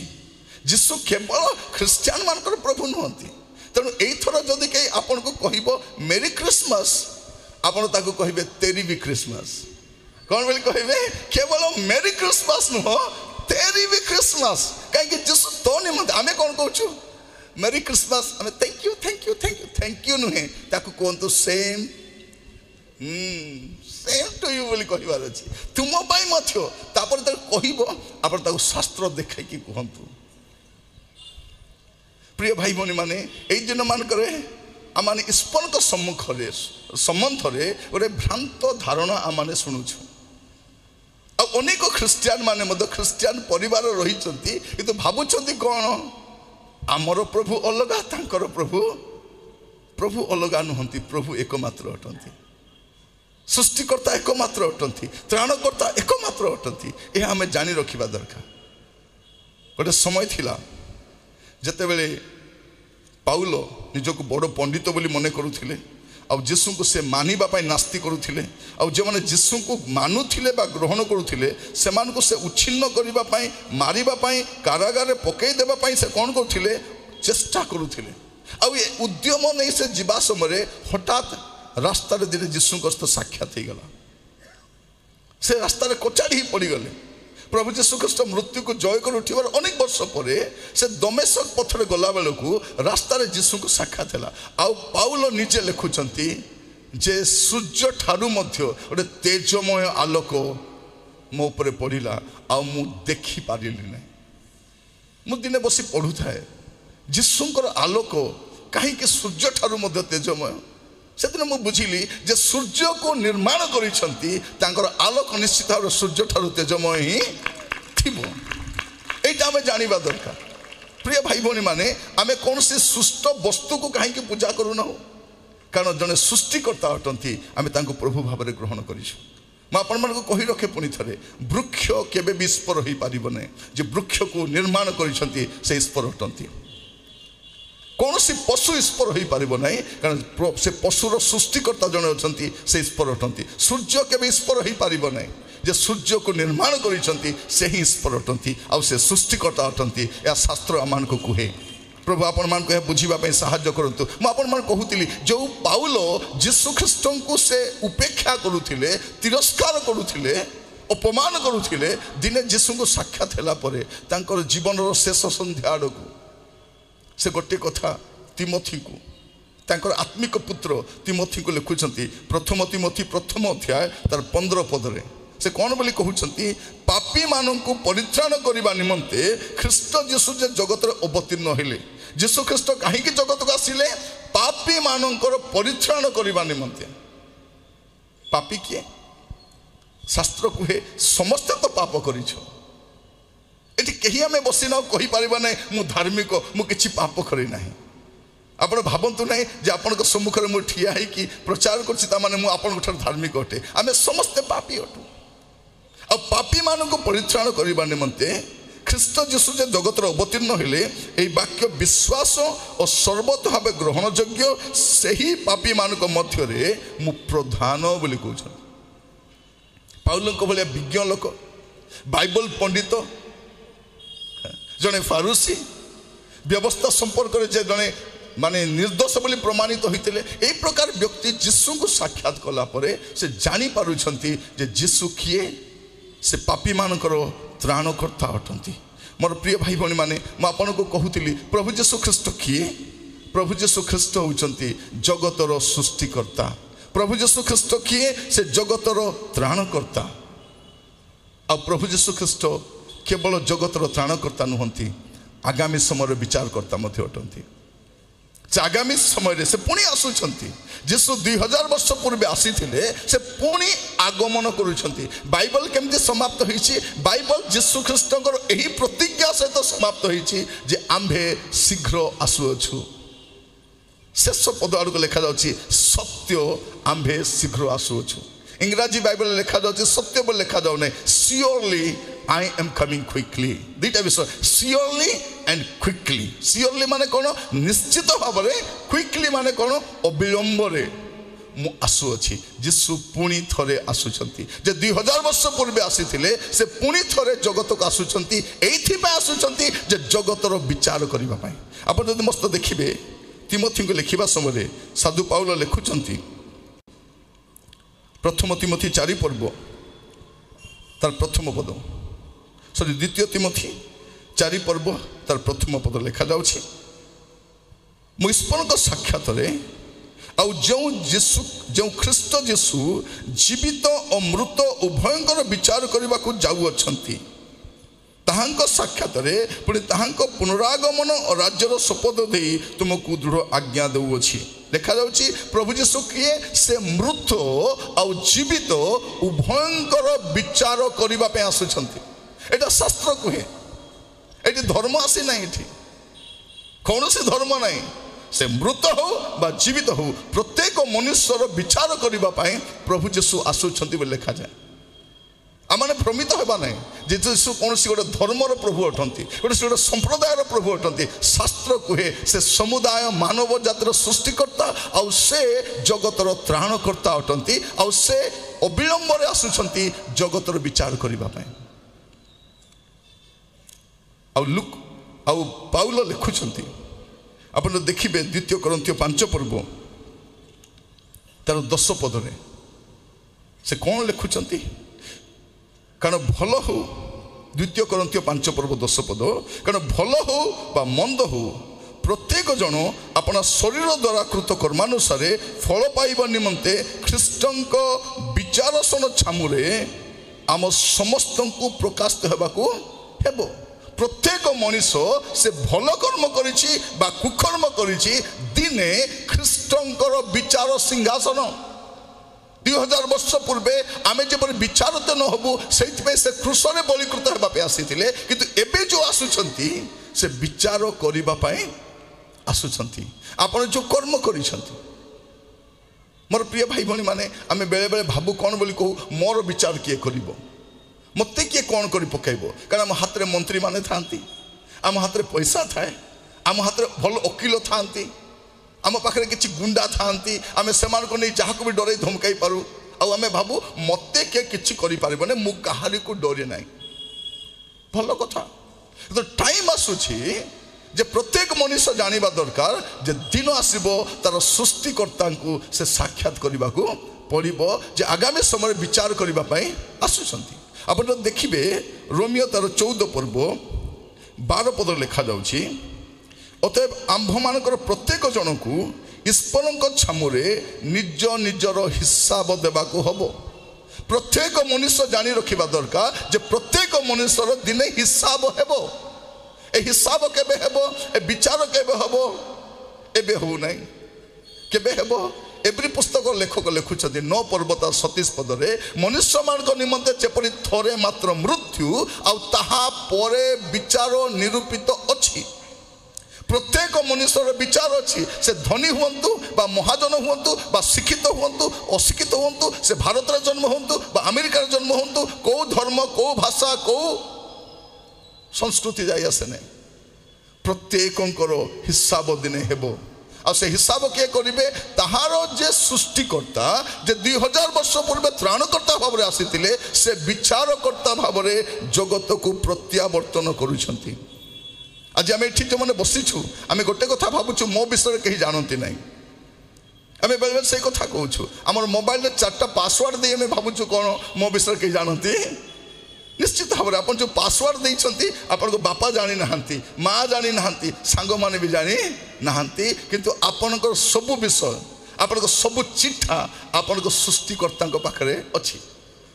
जीशु केवल ख्रिस्टियान मानकर प्रभु नुहंती। तेणु एथर जदि कहीं आपन को कहबो मेरी क्रिसमस आपन ताको कहबे तेरी भी क्रिसमस। कौन बोली कहबे केवल मेरी क्रिसमस नुह तेरी भी क्रिसमस कहीं जीशु तो निमंते आमे कौन कहूँ मेरी क्रिसमस आमे thank you thank you thank you thank you नुहे ताको कहतु सेम सेम टू यू बोली कहबार अछि तुम पाई मथ्यो तापर ताको कहबो आपन ताको शास्त्र देखाई कि कहतु। प्रिय भाई भौणी माने एई दिन मानकर आमाने ईश्वर को सम्मुखरे संबंधरे गोटे भ्रांत धारणा आमाने शुणुछु। अनेक ख्रिस्टियान माने मध्य ख्रिस्टियान परिवार रही किंतु भावुंट कौन आमर प्रभु अलगा तांकर प्रभु प्रभु अलगा नुहंती। प्रभु एकमात्र अटंती सृष्टिकर्ता एकमात्र अटंती त्राणकर्ता एकमात्र अटंती। यह आम जानी रखा दरकार। गोटे समय थिला जेतेबेले पाउल निजक बड़ पंडित बोली मन करुथिले आ जीशु को से मानिबा पाई नास्ती करुथिले आ जे माने जीशु को मानुथिले बा ग्रहण करुथिले सेमान को से उच्छिन्न करिबा पाई मारिबा पाई कारागार पकई देबा पाई से कोन करुथिले चेष्टा करुथिले। आ ये उद्यम नहीं से जीवा समय हठात रास्ता रे दिने जीशु को साक्षात हो गला से रास्ता रे कोचाड़ी पड़ी गले। प्रभु जीशु ख्रीस्ट मृत्यु को जय कर उठिबार अनेक वर्ष पर से दमेशक पथरे गला बेलू रास्ता रे जीशु को साक्षात है। आ पाउल निजे लिखुंट जे सूर्य ठारू मध्य गोटे तेजमय आलोक मो उपरे पड़ा आ देखी पारि ना मु दिने बसी पढ़ु थाए जीशुंकर आलोक कहीं सूर्य ठारू मध्य तेजमय से दिन मुझे बुझिली जे सूर्य को निर्माण कर आलोक निश्चित भाव सूर्य ठारू तेजमय ही थी यहीटा आम जाना दरकार। प्रिय भाई भौणी मैंने आम कौन से सुस्थ वस्तु को कहीं पूजा करूना कारण जड़े सृष्टिकर्ता अटंती आम प्रभु भाव में ग्रहण कर कही रखे पुणी थे वृक्ष केबे भी ईश्वर हो पार ना जे वृक्ष को निर्माण कर ईश्वर अटंती कौन सी पशु ईश्वर हो पार ना कारण से पशुर सृष्टिकर्ता जड़े अच्छा से ईश्वर अटंती सूर्य केबे ईश्वर हो पार ना जे सूर्य को निर्माण कर ईश्वर अटंती आ सृष्टिकर्ता अटंती या शास्त्र आम को कहे। प्रभु आपण मान बुझापी साहाय्य करतु मुझे कहूली जो पाउल जीशु ख्रीष्ट को से उपेक्षा करुले तिरस्कार करुले अपमान करुले दिने जीशु को साक्षात है जीवन शेष संध्या आड़ को से गोटे कथा तिमोथी को तांकर आत्मिक पुत्र तिमोथी को लिखुंट प्रथम तिमोथी प्रथम अध्याय तार 15 पदरे से कौन बोली कहते पापी मानू परित्राण करने निमंते ख्रीष्ट जीशु जे जगत अवतीर्ण हेले जीशु ख्रीष्ट कहीं जगत को आसिले पापी मानकर परित्राण करने निमंते। पापी किए शास्त्र कहे समस्ते तो पाप कर आम बसी ना कही पार ना मु धार्मिक मुझे पाप करना आप भावतु ना जे आपण सम्मुख में मुझे ठिया कि प्रचार कर धार्मिक अटे आम समस्ते पापी अटू आ पापी मान को परित्राण करने निमंते ख्रीष्ट जीशु जे जगत अवतीर्ण हेले यही वाक्य विश्वास और सर्वत भाव ग्रहण योग्य से ही पापी मान मध्य मु प्रधान बोली कहते पाउल भाया विज्ञ लोक बाइबल पंडित जड़े फारूसी व्यवस्था संपर्क में जड़े माने निर्दोष बोली प्रमाणित होते यही प्रकार व्यक्ति जीशु को साक्षात कलापर से जापर जे जीशु किए से पापी मानकर त्राणकर्ता अटंती। मोर प्रिय भाई भौणी मैंने मुझे कहूली प्रभु जीशु ख्रीष्ट किए प्रभु जीशु ख्रीष्ट होती जगतर सृष्टिकर्ता प्रभु जीशु ख्रीष्ट किए से जगतर त्राणकर्ता आ प्रभु जीशु ख्रीष्ट केवल जगतर त्राणकर्ता नुहति आगामी समय विचारकर्ता अटंती से आगामी समय से पुणी आसुंच जीशु 2000 वर्ष पूर्व आसी से पुणी आगमन करुँच बाइबल केमती समाप्त होती बाइबल जीशु ख्रीष्टर यही प्रतिज्ञा सहित समाप्त होती आम्भे शीघ्र आसुअछु शेष पद आड़ को लिखा जाउछि सत्य आम्भे शीघ्र आसुअछु इंग्राजी बाइबल लिखा जाउछि सत्य बोल लिखा जाउ नै surely I am coming quickly दुईटा विषय सियोरली एंड क्विकली सियोरली माने कौन निश्चित भाव में क्विकली माने कौन अविलंब मु आसुअछि जीशु पुणी थरे आसुछंती जे 2000 वर्ष पूर्व आसी से पुणी थरे जगत को आसुछंती एथि पे आसुछंती जे जगतर विचार करबा पई आपण जदि मस्त देखिबे तिमोथी को लिखिबा समय साधु पाउल लिखुछंती प्रथम तिमोथी 4 पर्व तार प्रथम पद सॉरी द्वितीय तिमोथी 4 पर्व तार प्रथम पद लिखा जाउछि मु ईश्वर साक्षात आउ जो ख्रीष्ट जीशु जीवित और मृत उभयंकर विचार करने को जाऊँगी ताहांको साक्षात पुणी ताहांको पुनरागमन और राज्यर शपथ दे तुमको दृढ़ आज्ञा देउछि देखा जाउछि प्रभु जीशु किए से मृत आउ जीवित उभयंकर विचार करबा पे आसुछंती एटा शास्त्र कहे एटी धर्म आसी ना एठी कौन से धर्म नहीं से मृत हो बा जीवित हो प्रत्येक मनुष्यर विचार करने प्रभु जीशु आसुछंती बोली लिखा जाए आमने भ्रमित होगा ना जे जीशु कौन सी गोटे धर्मर प्रभु अटंती गोटे संप्रदायर प्रभु अटंती शास्त्र कहे से समुदाय मानव जातिर सृष्टिकर्ता आउ से जगतर त्राणकर्ता अटंती आउ से अविलंब आसुछंती जगतर विचार करने आउ पाउल लिखुछंती आपण देखिए द्वितीय कोरिन्थीय 5 पर्व तार 10 पदरे से कौन लिखुछंती कारण भल हो द्वितीय कोरिन्थीय 5 पर्व 10 पद कारण भल हो बा मंद हो प्रत्येक जन अपना शरीर द्वारा कृत कर्मानुसार फल पाइबा निमंते ख्रीष्टंक विचारसन छामुरे आम समस्त को प्रकाशित होबाकू हेबो। प्रत्येक मनीष से भल कर्म करिछि बा कुकर्म करिछि दिने ख्रीष्टंकर विचार सिंहासन 2000 वर्ष पूर्वे आमे जेपरि विचारते न हबु सेइथिबे से क्रूसरे बलिकृत हेबा पे आसीथिले किंतु एबे जो आसुछंती से विचार करिबा पई आसुछंती आपण जो कर्म करिछंती। मोर प्रिय भाई भणी माने आमे बेले बेले भाबु कोन बोली कहू मोर विचार किए करिवो मते किए कोन करि पकाइबो कारण हम हाथ रे मंत्री माने थांती आम हाथ रे पैसा थाए आम हाथ रे भल वकील थांती आम पाखे किसी गुंडा थांती आम से नहीं जहाँ भी डर धमकाई पारू आम भाबू मते किए किसी कर मु कहारी को डरे ना भल कथा तो टाइम आसूची जे प्रत्येक मनुष्य जानिबा दरकार जे दिन आसीबो तार सृष्टिकर्ता को से साक्षात करने को पड़ो जे आगामी समय विचार करने आसुचंती। आपण देखिए रोमियो तार 14 पर्व 12 पद लिखा जाउछि अतएव आंभ मानकर प्रत्येक जन को ईश्वर छामुरे निज निजर हिसाब देवाको हबो। प्रत्येक मनुष्य जानी रखिबा दरकार जे प्रत्येक मनुष्यर दिने हिसाब हेबो। ए हिसाब केबे हेबो ए विचार केबे हेबो एबे हो नै केबे हेबो। एवरी पुस्तक लेखक लिखुଛନ୍ତି 9 पर्वत 37 पदरे मनुष्य मान निमंते जेपरि थोरे मात्र मृत्यु आउ ताहा परे विचार निरूपित अछि। प्रत्येक मनुष्यर विचार अच्छी से धनी हुंतु बा महाजन हुंतु बा शिक्षित हुंतु अशिक्षित हुंतु से भारत रे जन्म हुंतु बा अमेरिका रे जन्म हुंतु को धर्म को भाषा को संस्कृति जाई आसे नै प्रत्येकंकर हिसाब दिने हेबो। आ से हिसाब किए करिवे ताहारो जे सृष्टिकर्ता जे 2000 वर्ष पूर्व त्राणकर्ता भाव आसीथिले से विचारकर्ता भाव जगत को प्रत्यावर्तन करूछंती। आज आम ये जो मैंने बसीचु आम गोटे कथा भावुँ मो विषय कहीं जानती ना आम बेले बेले से कथा कहूँ आम मोबाइल 4टा पासवर्ड दे आम भावुँ कौन मो विषय कहीं जानती निश्चित भाव में आप जो पासवर्ड देते आपण को बापा जानी ना माँ जानी ना सांग मैंने भी जानी ना किंतु आपणकर सबू विषय आपण सबू चिठा आपण सृष्टिकर्ता पाखे अच्छी।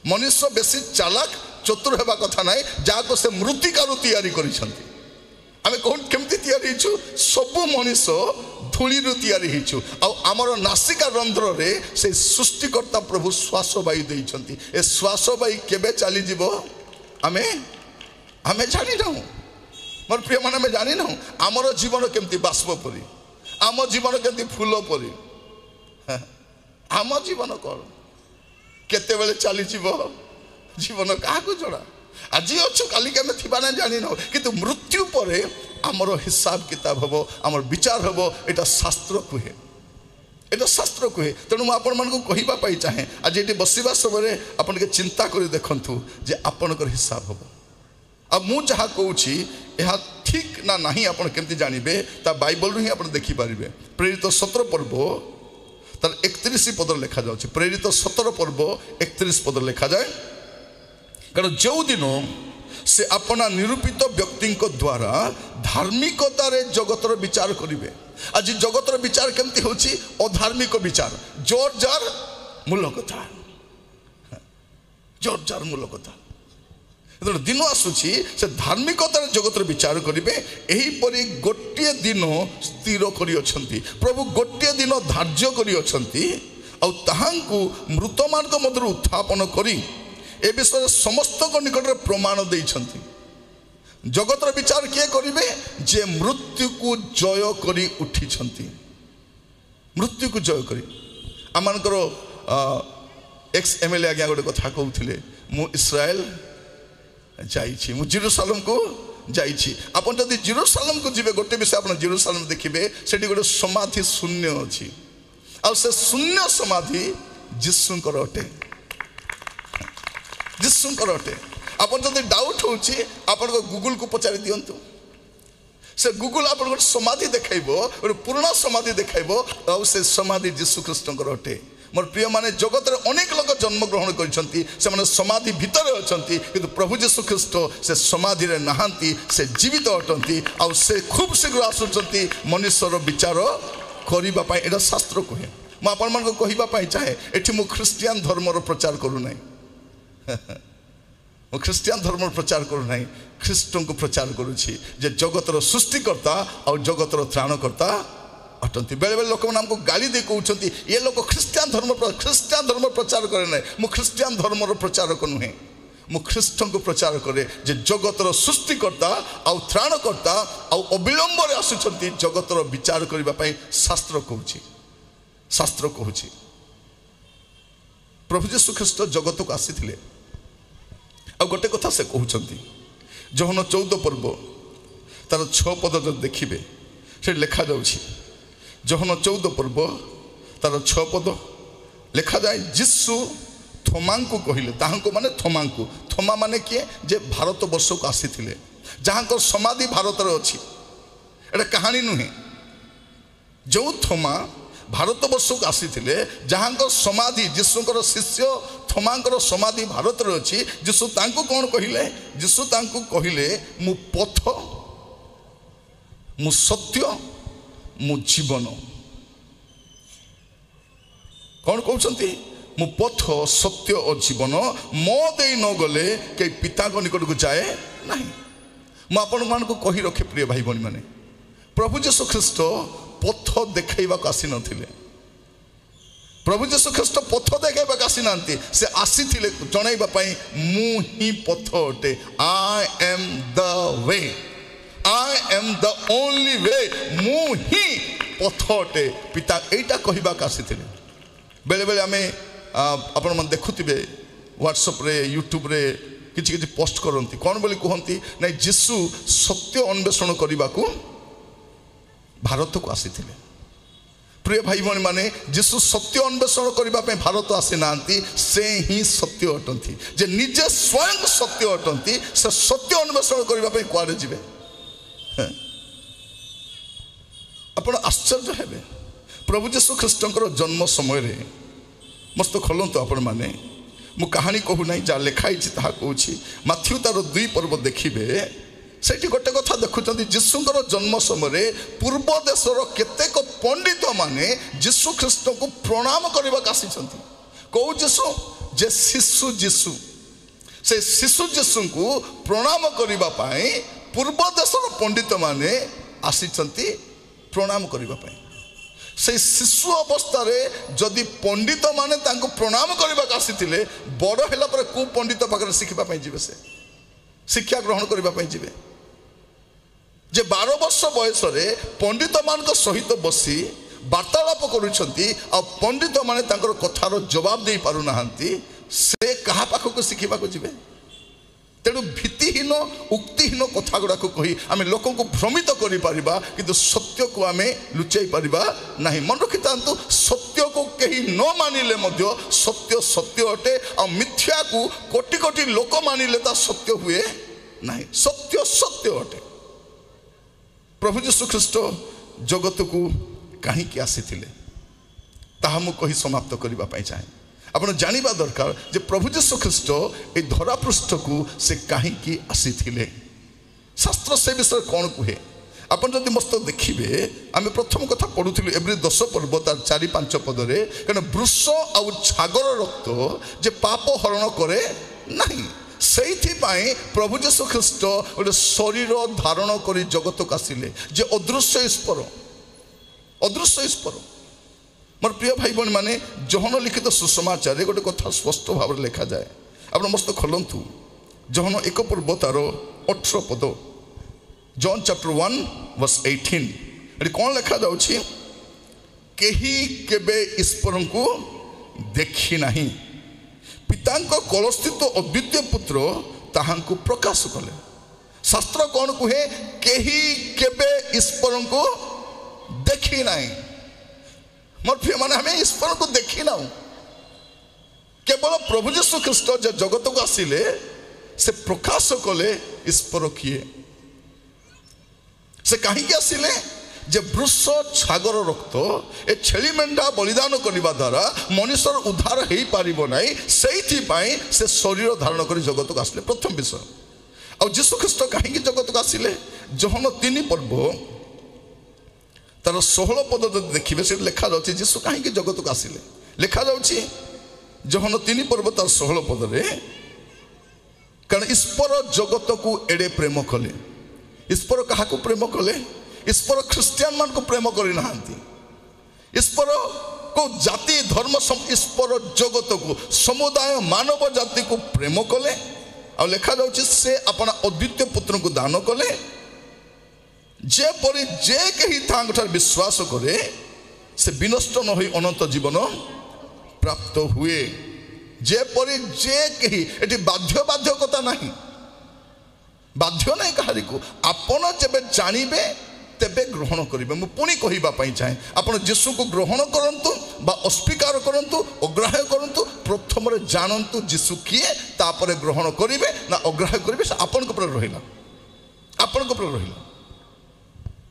मनुष्य बेसी चालाक चतुर होगा कथा ना जहाँ से मृत्तिकार तैयारी करिसंती आमे कौन केमती तैयारी हिचु सबु मनुष्य धूली तैयारी आमर नासिका रंध्र रे से सृष्टिकर्ता प्रभु श्वास वायु देइछंती। ए श्वास वायु केबे चली जीवो आमे आमे जानि ना मोर प्रिय माने आमे जानि ना आमर जीवन केमती बाष्प परी आम जीवन केमती फूल परी आम जीवन कौन केते बेले चली जीवो जीवन काहा को जड़ा आज अच्छु काली के थी ना जानी ना किंतु मृत्यु पर आमर हिसाब किताब हम आमर विचार हम यहाँ शास्त्र कहे यहाँ शास्त्र कहे तेणु मुझे आपण मान कहवाई चाहे आज ये बसवा समय आपन के चिंता कर देखु जे आपणकर हिसाब हम अब मु जहाँ कहूँ यह ठीक ना नहीं आप केमती जानवे ता बाइबल ही आप देखिपारे। प्रेरित 17 पर्व तार 31 पद लिखा जाए प्रेरित 17 पर्व 31 पद लिखा जाए कारण जो दिन से अपना निरूपित व्यक्ति द्वारा धार्मिकतार जगतर विचार करेंगे। आज जगतर विचार केमती होची अधार्मिक विचार जोर जार मूल कथा जोर जार मूल कथा दिन आसूची से धार्मिकतार जगतर विचार करेंगे। यहीपरि गोटे दिन स्थिर करी प्रभु गोटे दिन धार्य करी मृत मार्ग मध्य उत्थापन करी ए विषय समस्त निकट प्रमाण देइछंती। जगतर विचार किए करिवे जे मृत्यु को जय करी उठिछंती मृत्यु को जय करी आमनकर एक्स एमएलए आज्ञा गोटे कथा कहूथिले मु इस्राएल जाइछि मु जेरूशलेम को जाइछि। आपन जदि जेरूशलेम को जिबे गोटे विषय आपन जेरूशलेम देखिबे सेठी गोटे समाधि शून्य अछि आ से शून्य समाधि जिसुंकर अटे जिसुंकर अटे। आपन जदि डाउट होछि आपन गूगल को पचारि दियंतु से गूगल आपन समाधि देखाइबो गोटे पूर्ण समाधि देखाइबो आ से समाधि जीशु ख्रीष्टंकर अटे। मोर प्रिय माने जगत अनेक लोक जन्म ग्रहण करछंती से माने समाधि भीतर अछंती किंतु प्रभु जीशु ख्रीष्ट से समाधि रे नहांती से जीवित अटंती आ से खूब शीघ्र आसुचंती मनुष्यर विचार करिबा पई एटा शास्त्र कहे। म आपन मन को कहिबा पई चाहे एठी मु ख्रिस्टियन धर्मर प्रचार करू नै ମୁଁ ଖ୍ରୀଷ୍ଟିଆନ ଧର୍ମ ପ୍ରଚାର କରୁନାହିଁ, ଖ୍ରୀଷ୍ଟଙ୍କୁ ପ୍ରଚାର କରୁଛି ଯେ ଜଗତର ସୃଷ୍ଟିକର୍ତ୍ତା ଆଉ ଜଗତର ତ୍ରାଣକର୍ତ୍ତା ଅଟନ୍ତି। ବେଳେବେଳେ ଲୋକମାନେ ଆମକୁ ଗାଳି ଦେଇ କହୁଛନ୍ତି ଏ ଲୋକ ଖ୍ରୀଷ୍ଟିଆନ ଧର୍ମ ପ୍ରଚାର କରେ ନାହିଁ। ମୁଁ ଖ୍ରୀଷ୍ଟିଆନ ଧର୍ମର ପ୍ରଚାରକ ନୁହେଁ, ମୁଁ ଖ୍ରୀଷ୍ଟଙ୍କୁ ପ୍ରଚାର କରେ ଯେ ଜଗତର ସୃଷ୍ଟିକର୍ତ୍ତା ଆଉ ତ୍ରାଣକର୍ତ୍ତା ଆଉ ଅବିଳମ୍ବରେ ଆସୁଛନ୍ତି ଜଗତର ବିଚାର କରିବା ପାଇଁ। ଶାସ୍ତ୍ର କହୁଛି ପ୍ରଭୁ ଯୀଶୁ ଖ୍ରୀଷ୍ଟ ଜଗତକୁ ଆସିଥିଲେ। ଆଉ ଗୋଟେ କଥା ସେ କହୁଛନ୍ତି, ଯୋହନ 14 ପର୍ବ ତାର 6 ପଦ ଯଦି ଦେଖିବେ ସେଠି ଲେଖାଯାଉଛି, ଯୋହନ 14 ପର୍ବ ତାର 6 ପଦ ଲେଖାଯାଏ, ଯୀଶୁ ଥୋମାଙ୍କୁ କହିଲେ, ତାହାଙ୍କୁ ମାନେ ଥୋମାଙ୍କୁ, ଥୋମା ମାନେ କିଏ? ଯେ ଭାରତ ବର୍ଷକୁ ଆସିଥିଲେ, ଯାହାଙ୍କ ସମାଧି ଭାରତରେ ଅଛି। ଏଟା କାହାଣୀ ନୁହେଁ। ଯେଉଁ ଥୋମା ଭାରତ ବର୍ଷକୁ ଆସିଥିଲେ, ଯାହାଙ୍କ ସମାଧି ଯୀଶୁଙ୍କର ଶିଷ୍ୟ ଥୋମାଙ୍କର ସମାଧି ଭାରତରେ ଅଛି, ଯୀଶୁ ତାଙ୍କୁ କ'ଣ କହିଲେ? ଯୀଶୁ ତାଙ୍କୁ କହିଲେ, ମୁଁ ପଥ, ମୁଁ ସତ୍ୟ, ମୁଁ ଜୀବନ। କ'ଣ କହୁଛନ୍ତି? ମୁଁ ପଥ, ସତ୍ୟ ଓ ଜୀବନ, ମୋ ଦେଇ ନ ଗଲେ କେହି ପିତାଙ୍କ ନିକଟକୁ ଯାଏ ନାହିଁ। ମୁଁ ଆପଣମାନଙ୍କୁ କହି ରଖେ ପ୍ରିୟ ଭାଇ ଭଉଣୀମାନେ, ପ୍ରଭୁ ଯୀଶୁ ଖ୍ରୀଷ୍ଟ ପଥ ଦେଖାଇବାକୁ ଆସିନଥିଲେ। ପ୍ରଭୁ ଯୀଶୁ ଖ୍ରୀଷ୍ଟ ପଥ ଦେଖାଇବାକୁ ଆସିନାହାନ୍ତି, ସେ ଆସିଥିଲେ ଜଣାଇବା ପାଇଁ ମୁଁ ହିଁ ପଥ ଅଟେ। I M the we, I M the only we, ମୁଁ ହିଁ ପଥ ଅଟେ ପିତା, ଏଇଟା କହିବାକୁ ଆସିଥିଲେ। ବେଳେବେଳେ ଆମେ ଆପଣମାନେ ଦେଖୁଥିବେ ହ୍ୱାଟ୍ସଆପ୍ରେ ୟୁଟ୍ୟୁବ୍ରେ କିଛି କିଛି ପୋଷ୍ଟ କରନ୍ତି, କ'ଣ ବୋଲି କୁହନ୍ତି? ନାଇଁ, ଯୀଶୁ ସତ୍ୟ ଅନ୍ୱେଷଣ କରିବାକୁ ଭାରତକୁ ଆସିଥିଲେ। ପ୍ରିୟ ଭାଇ ଭଉଣୀମାନେ, ଯୀଶୁ ସତ୍ୟ ଅନ୍ୱେଷଣ କରିବା ପାଇଁ ଭାରତ ଆସିନାହାନ୍ତି, ସେ ହିଁ ସତ୍ୟ ଅଟନ୍ତି। ଯେ ନିଜେ ସ୍ୱୟଂ ସତ୍ୟ ଅଟନ୍ତି, ସେ ସତ୍ୟ ଅନ୍ୱେଷଣ କରିବା ପାଇଁ କୁଆଡ଼େ ଯିବେ? ଆପଣ ଆଶ୍ଚର୍ଯ୍ୟ ହେବେ। ପ୍ରଭୁ ଯୀଶୁ ଖ୍ରୀଷ୍ଟଙ୍କର ଜନ୍ମ ସମୟରେ ମସ୍ତ ଖୋଲନ୍ତୁ ଆପଣମାନେ, ମୁଁ କାହାଣୀ କହୁନାହିଁ, ଯାହା ଲେଖା ହେଇଛି ତାହା କହୁଛି। ମାଥ୍ୟୁ ତାର 2 ପର୍ବ ଦେଖିବେ, ସେଇଠି ଗୋଟେ କଥା ଦେଖୁଛନ୍ତି, ଯୀଶୁଙ୍କର ଜନ୍ମ ସମୟରେ ପୂର୍ବ ଦେଶର କେତେକ ପଣ୍ଡିତ ମାନେ ଯୀଶୁ ଖ୍ରୀଷ୍ଟଙ୍କୁ ପ୍ରଣାମ କରିବାକୁ ଆସିଛନ୍ତି। କୋଉ ଯୀଶୁ? ଯେ ଶିଶୁ ଯୀଶୁ। ସେ ଶିଶୁ ଯୀଶୁଙ୍କୁ ପ୍ରଣାମ କରିବା ପାଇଁ ପୂର୍ବ ଦେଶର ପଣ୍ଡିତ ମାନେ ଆସିଛନ୍ତି ପ୍ରଣାମ କରିବା ପାଇଁ। সেই শিশু অবস্থায় যদি পণ্ডিত মানে তাকে প্রণাম করা আসিলে, বড় হলা পরে কেউ পণ্ডিত পাখে শিখা যাবে, সে শিক্ষা গ্রহণ করা যাবে। যে 12 বর্ষ বয়সে পণ্ডিত মান সহিত বসি বার্তালাপ করছেন, পণ্ডিত মানে তাঁর কথার জবাব দিয়ে পারু না, সে কাহা পাখক শিখা যাবে? তেণু ভিত্তিহীন উক্তিহীন কথা গুড়াক কহি আমি লোক ভ্রমিত করে পারিবা, কিন্তু সত্যকু আমি লুচাই পারিবা ନାହିଁ। মনে রক্ষি থাকতু, সত্যকু কেহি ন মানিলে মধ্য সত্য সত্য অটে, আর মিথ্যাকু কোটি কোটি লোক মানিলে তা সত্য হুয়ে ନାହିଁ। সত্য সত্য অটে। প্রভু যীশু খ্রিস্ট জগতকু কাহিকি আসিଥିଲେ তাহা মু কহি সমাপ্ত করিবা পাই চাহে। ଆପଣ ଜାଣିବା ଦରକାର ଯେ ପ୍ରଭୁ ଯୀଶୁ ଖ୍ରୀଷ୍ଟ এই ଧରା ପୃଷ୍ଠକୁ ସେ କାହିଁକି ଆସିଥିଲେ, ଶାସ୍ତ୍ର ସେ ବିଷୟରେ କ'ଣ କୁହେ? ଆପଣ ଯଦି ମସ୍ତ ଦେଖିବେ, ଆମେ ପ୍ରଥମ କଥା ପଢ଼ୁଥିଲୁ ଏବ୍ରୀ 10 ପର୍ବ ତାର 4-5 ପଦରେ, କାରଣ ବୃଷ ଆଉ ଛାଗର ରକ୍ତ ଯେ ପାପ ହରଣ କରେ ନାହିଁ, ସେଇଥିପାଇଁ ପ୍ରଭୁ ଯୀଶୁ ଖ୍ରୀଷ୍ଟ ଗୋଟେ ଶରୀର ଧାରଣ କରି ଜଗତକୁ ଆସିଲେ, ଯେ ଅଦୃଶ୍ୟ ଈଶ୍ୱର। मोर प्रिय भाई भाई मैंने जोहन लिखित सुसमाचार गोटे कथा स्पष्ट भाव में लिखा जाए। आप मस्त खोलतु जोहन 1 पर्व तार 18 पद, जॉन चैप्टर 1 वर्स 18। ये कौन लिखा जाउछि? केही केबे ईश्वर को देखी नहीं, पितांक कलस्थित अद्वितीय पुत्र ताहांकु प्रकाश कले। शास्त्र कौन कहे? केही केबे ईश्वर को देखी नहीं। मोर प्रिय माने हमें ईश्वर को देखी ना, केवल प्रभु यीशु ख्रीस्ट जो जगत को आसिले से प्रकाश कले ईश्वर किए, से कहीं आसिले जे वृष छागर रक्त ए छेली मेंढा बलिदान करने द्वारा मनुष्यर उद्धार हो पारिबो नाही, सेइथिपाई से शरीर धारण कर जगत को आसिले। प्रथम विषय। आ यीशु ख्रीस्ट कहीं जगत को आसिले? जोहन 3 पर्व तार 16 पद देखिए, से लिखा जाउछि यीशु कहीं जगत को आसिले। लिखा जाउछि जोहन 3 पर्व तार 16 पदरे कारण ईश्वर जगत को एडे प्रेम कले ईश्वर क्या प्रेम कले ईश्वर ख्रिस्टियान मान को प्रेम करना ईश्वर को जाति धर्म ईश्वर जगत को समुदाय मानव जाति को प्रेम कले आ लिखा जाउछि से अपना अद्वितीय पुत्र को दान कले जेपरि जे कहीं तांठार विश्वास करे से विनष्ट न होई अनंत जीवन प्राप्त हुए जेपरि जे कहीं एटी बाध्य बाध्यकता नहीं बाध्य नहीं कहारी को आपण जेबे जानिबे तेबे ग्रहण करेंगे मु पुणी कहवाई चाहे आप जीशु को ग्रहण करंतु बा अस्वीकार करंतु अग्राह्य करंतु प्रथम जानतु जीशु किए तापर ग्रहण करेंगे ना अग्राह्य करेंगे से आपण को रहा आपण को रहा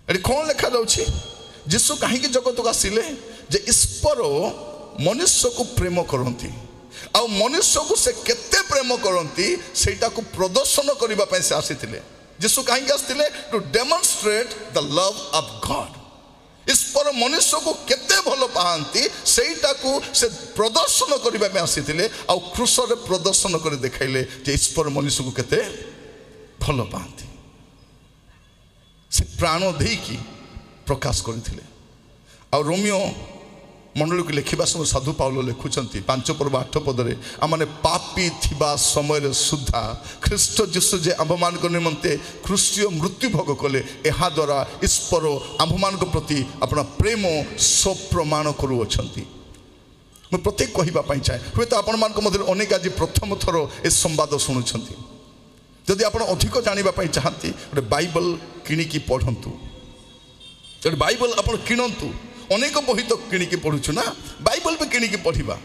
ये कौन लिखा जाउछि जीशु कहीं जगत को आसिले जे ईश्वर मनुष्य को प्रेम करती आ मनुष्य को से केते प्रेम करती सेटा को प्रदर्शन करने से आसीथिले जीशु कहीं आसते to demonstrate the love of God ईश्वर मनुष्य को केते भल पाती सेटा को से प्रदर्शन करने आसीथिले आ क्रूस रे प्रदर्शन कर देखाइले जे ईश्वर मनुष्य को केते भल पाती से प्राण देकी प्रकाश करथिले आ रोमियो मंडल को लिखा समय साधु पाउल लिखुंट 5 पर्व 8 पदरे आमने पापी थिबा समय सुधा ख्रीष्ट जीशु जे आम्भमान निमंते क्रूसीय मृत्यु भोग कले ଏହା द्वारा ईश्वर आम्भमान प्रति अपना प्रेम स्वप्रमाण करुअछंती मैं प्रत्येक कहवाई चाहे हुए तो आपण मान मध्य अनेक आज प्रथम थर ए संवाद शुणुंट जदि आप अधिक जानापी चाहती गोटे बाइबल किणिकी पढ़ंतु गोटे बाइबल आप किणतु अनेक बही तो किणिकी पढ़ुचु ना बाइबल भी किणिकी पढ़ा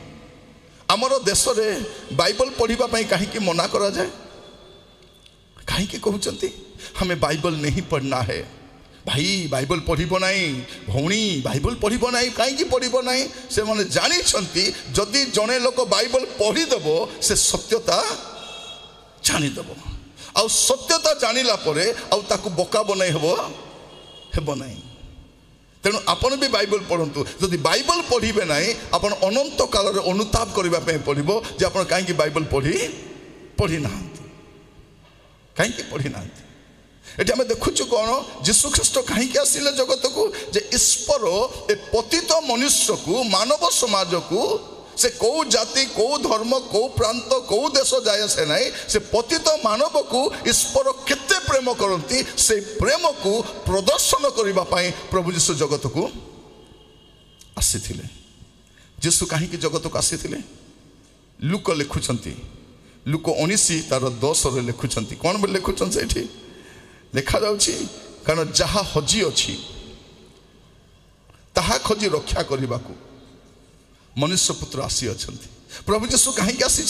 आमर देश में बाइबल पढ़ाई कहीं मना करा जाए कहीं कहते हमें बाइबल नहीं पढ़ना है भाई बाइबल पढ़ब ना भौणी बाइबल पढ़ब ना कहीं पढ़ब ना से मैंने जानी जदि जड़े लोक बाइबल पढ़ीदेव से सत्यता जानीदेव आ सत्यता जानिला परे आ ताकू बोका बनई हेब ना तेणु आपण भी बाइबल पढ़ंतु जदि बाइबल पढ़े ना आप अनंत काल अनुताप करने पड़ो जे आप कहीं बाइबल पढ़ी ना कहीं पढ़ी ना ये आम देखुचु कौन जीशु ख्रीष्ट कहीं आसिले जगत को जे ईश्वर ए पतित मनुष्य को मानव समाज को से कौ जाति कौ धर्म कौ प्रांत कौ देश जाए से नहीं से पतित मानव को ईश्वर केते प्रेम करती से प्रेम को प्रदर्शन करने प्रभु जीशु जगत को आसीथिले जीशु कहीं जगत को आसीथिले लुक लिखुंट लुक 19 तार 10 लिखुंट कौन बोले लिखुंट से लिखा जाउछि कारण जहा हजी अछि ताहा खोजी रक्षा करने को मनुष्य पुत्र आसी अछंती प्रभु जीशु कहीं आसी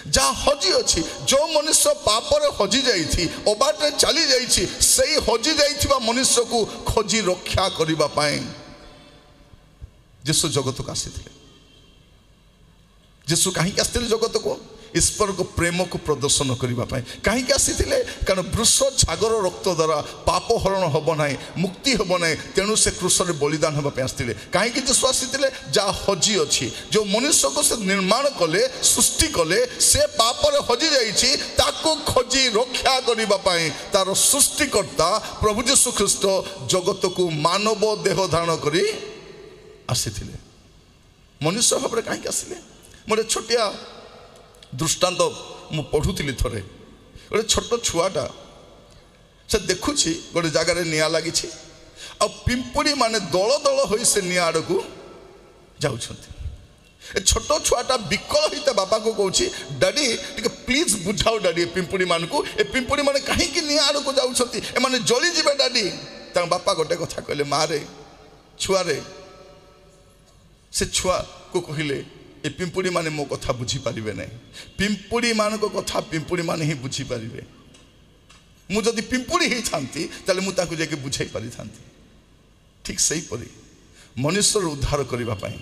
जहाँ हजी अच्छी जो मनुष्य पापर हजी जाइछि अबाटे चली जाइछि सेई हजी जाइथिबा मनुष्य को खोजी रक्षा करिबा पाए जीशु जगत को आसीथिले जीशु कहीं आसीथिले जगत को ईश्वर को प्रेम को प्रदर्शन करने कहीं आसीथिले कारण वृष छागर रक्त द्वारा पाप हरण हम ना मुक्ति हम ना तेणु से क्रूस रे बलिदान होगा आसते कहीं जीशु आसीथिले जहाँ हजी अच्छी जो मनुष्य को से निर्माण कले सृष्टि कले से पापर हजी जाइछि ताकू खोजी रक्षा करने तार सृष्टिकर्ता प्रभु जीशु ख्रीष्ट जगत को मानव देह धारण करी आसीथिले मनुष्य भाव में कहीं आसिले मोटे छोटिया दृष्टांत मु पढ़ुली थे गोटे छोट छुआटा से देखुची गोटे जगार निआ लगी आ पिंपुड़ी माने दल दल हो से निआ आड़ को जाऊँ छोट छुआटा विकल होता बापा को कौन डाडी टे प्लीज बुझाओ डाडी पिंपुड़ी मान को ए पिंपुड़ी माने कहीं निआ आड़ को जाऊँ जली जीवे डाडी बापा गोटे कथा कहले मारे छुआरे से छुआ को कहले ए पिंपुड़ी माने मो कथा बुझी पारिबे नहीं पिंपुड़ी मान को कथा पिंपुड़ी माने ही बुझी पारिबे मु जदि पिंपुड़ी ही थांती ताले मु ताकु जेके बुझाई पारि थांती ठीक सही परी मनुष्य उद्धार करबा पई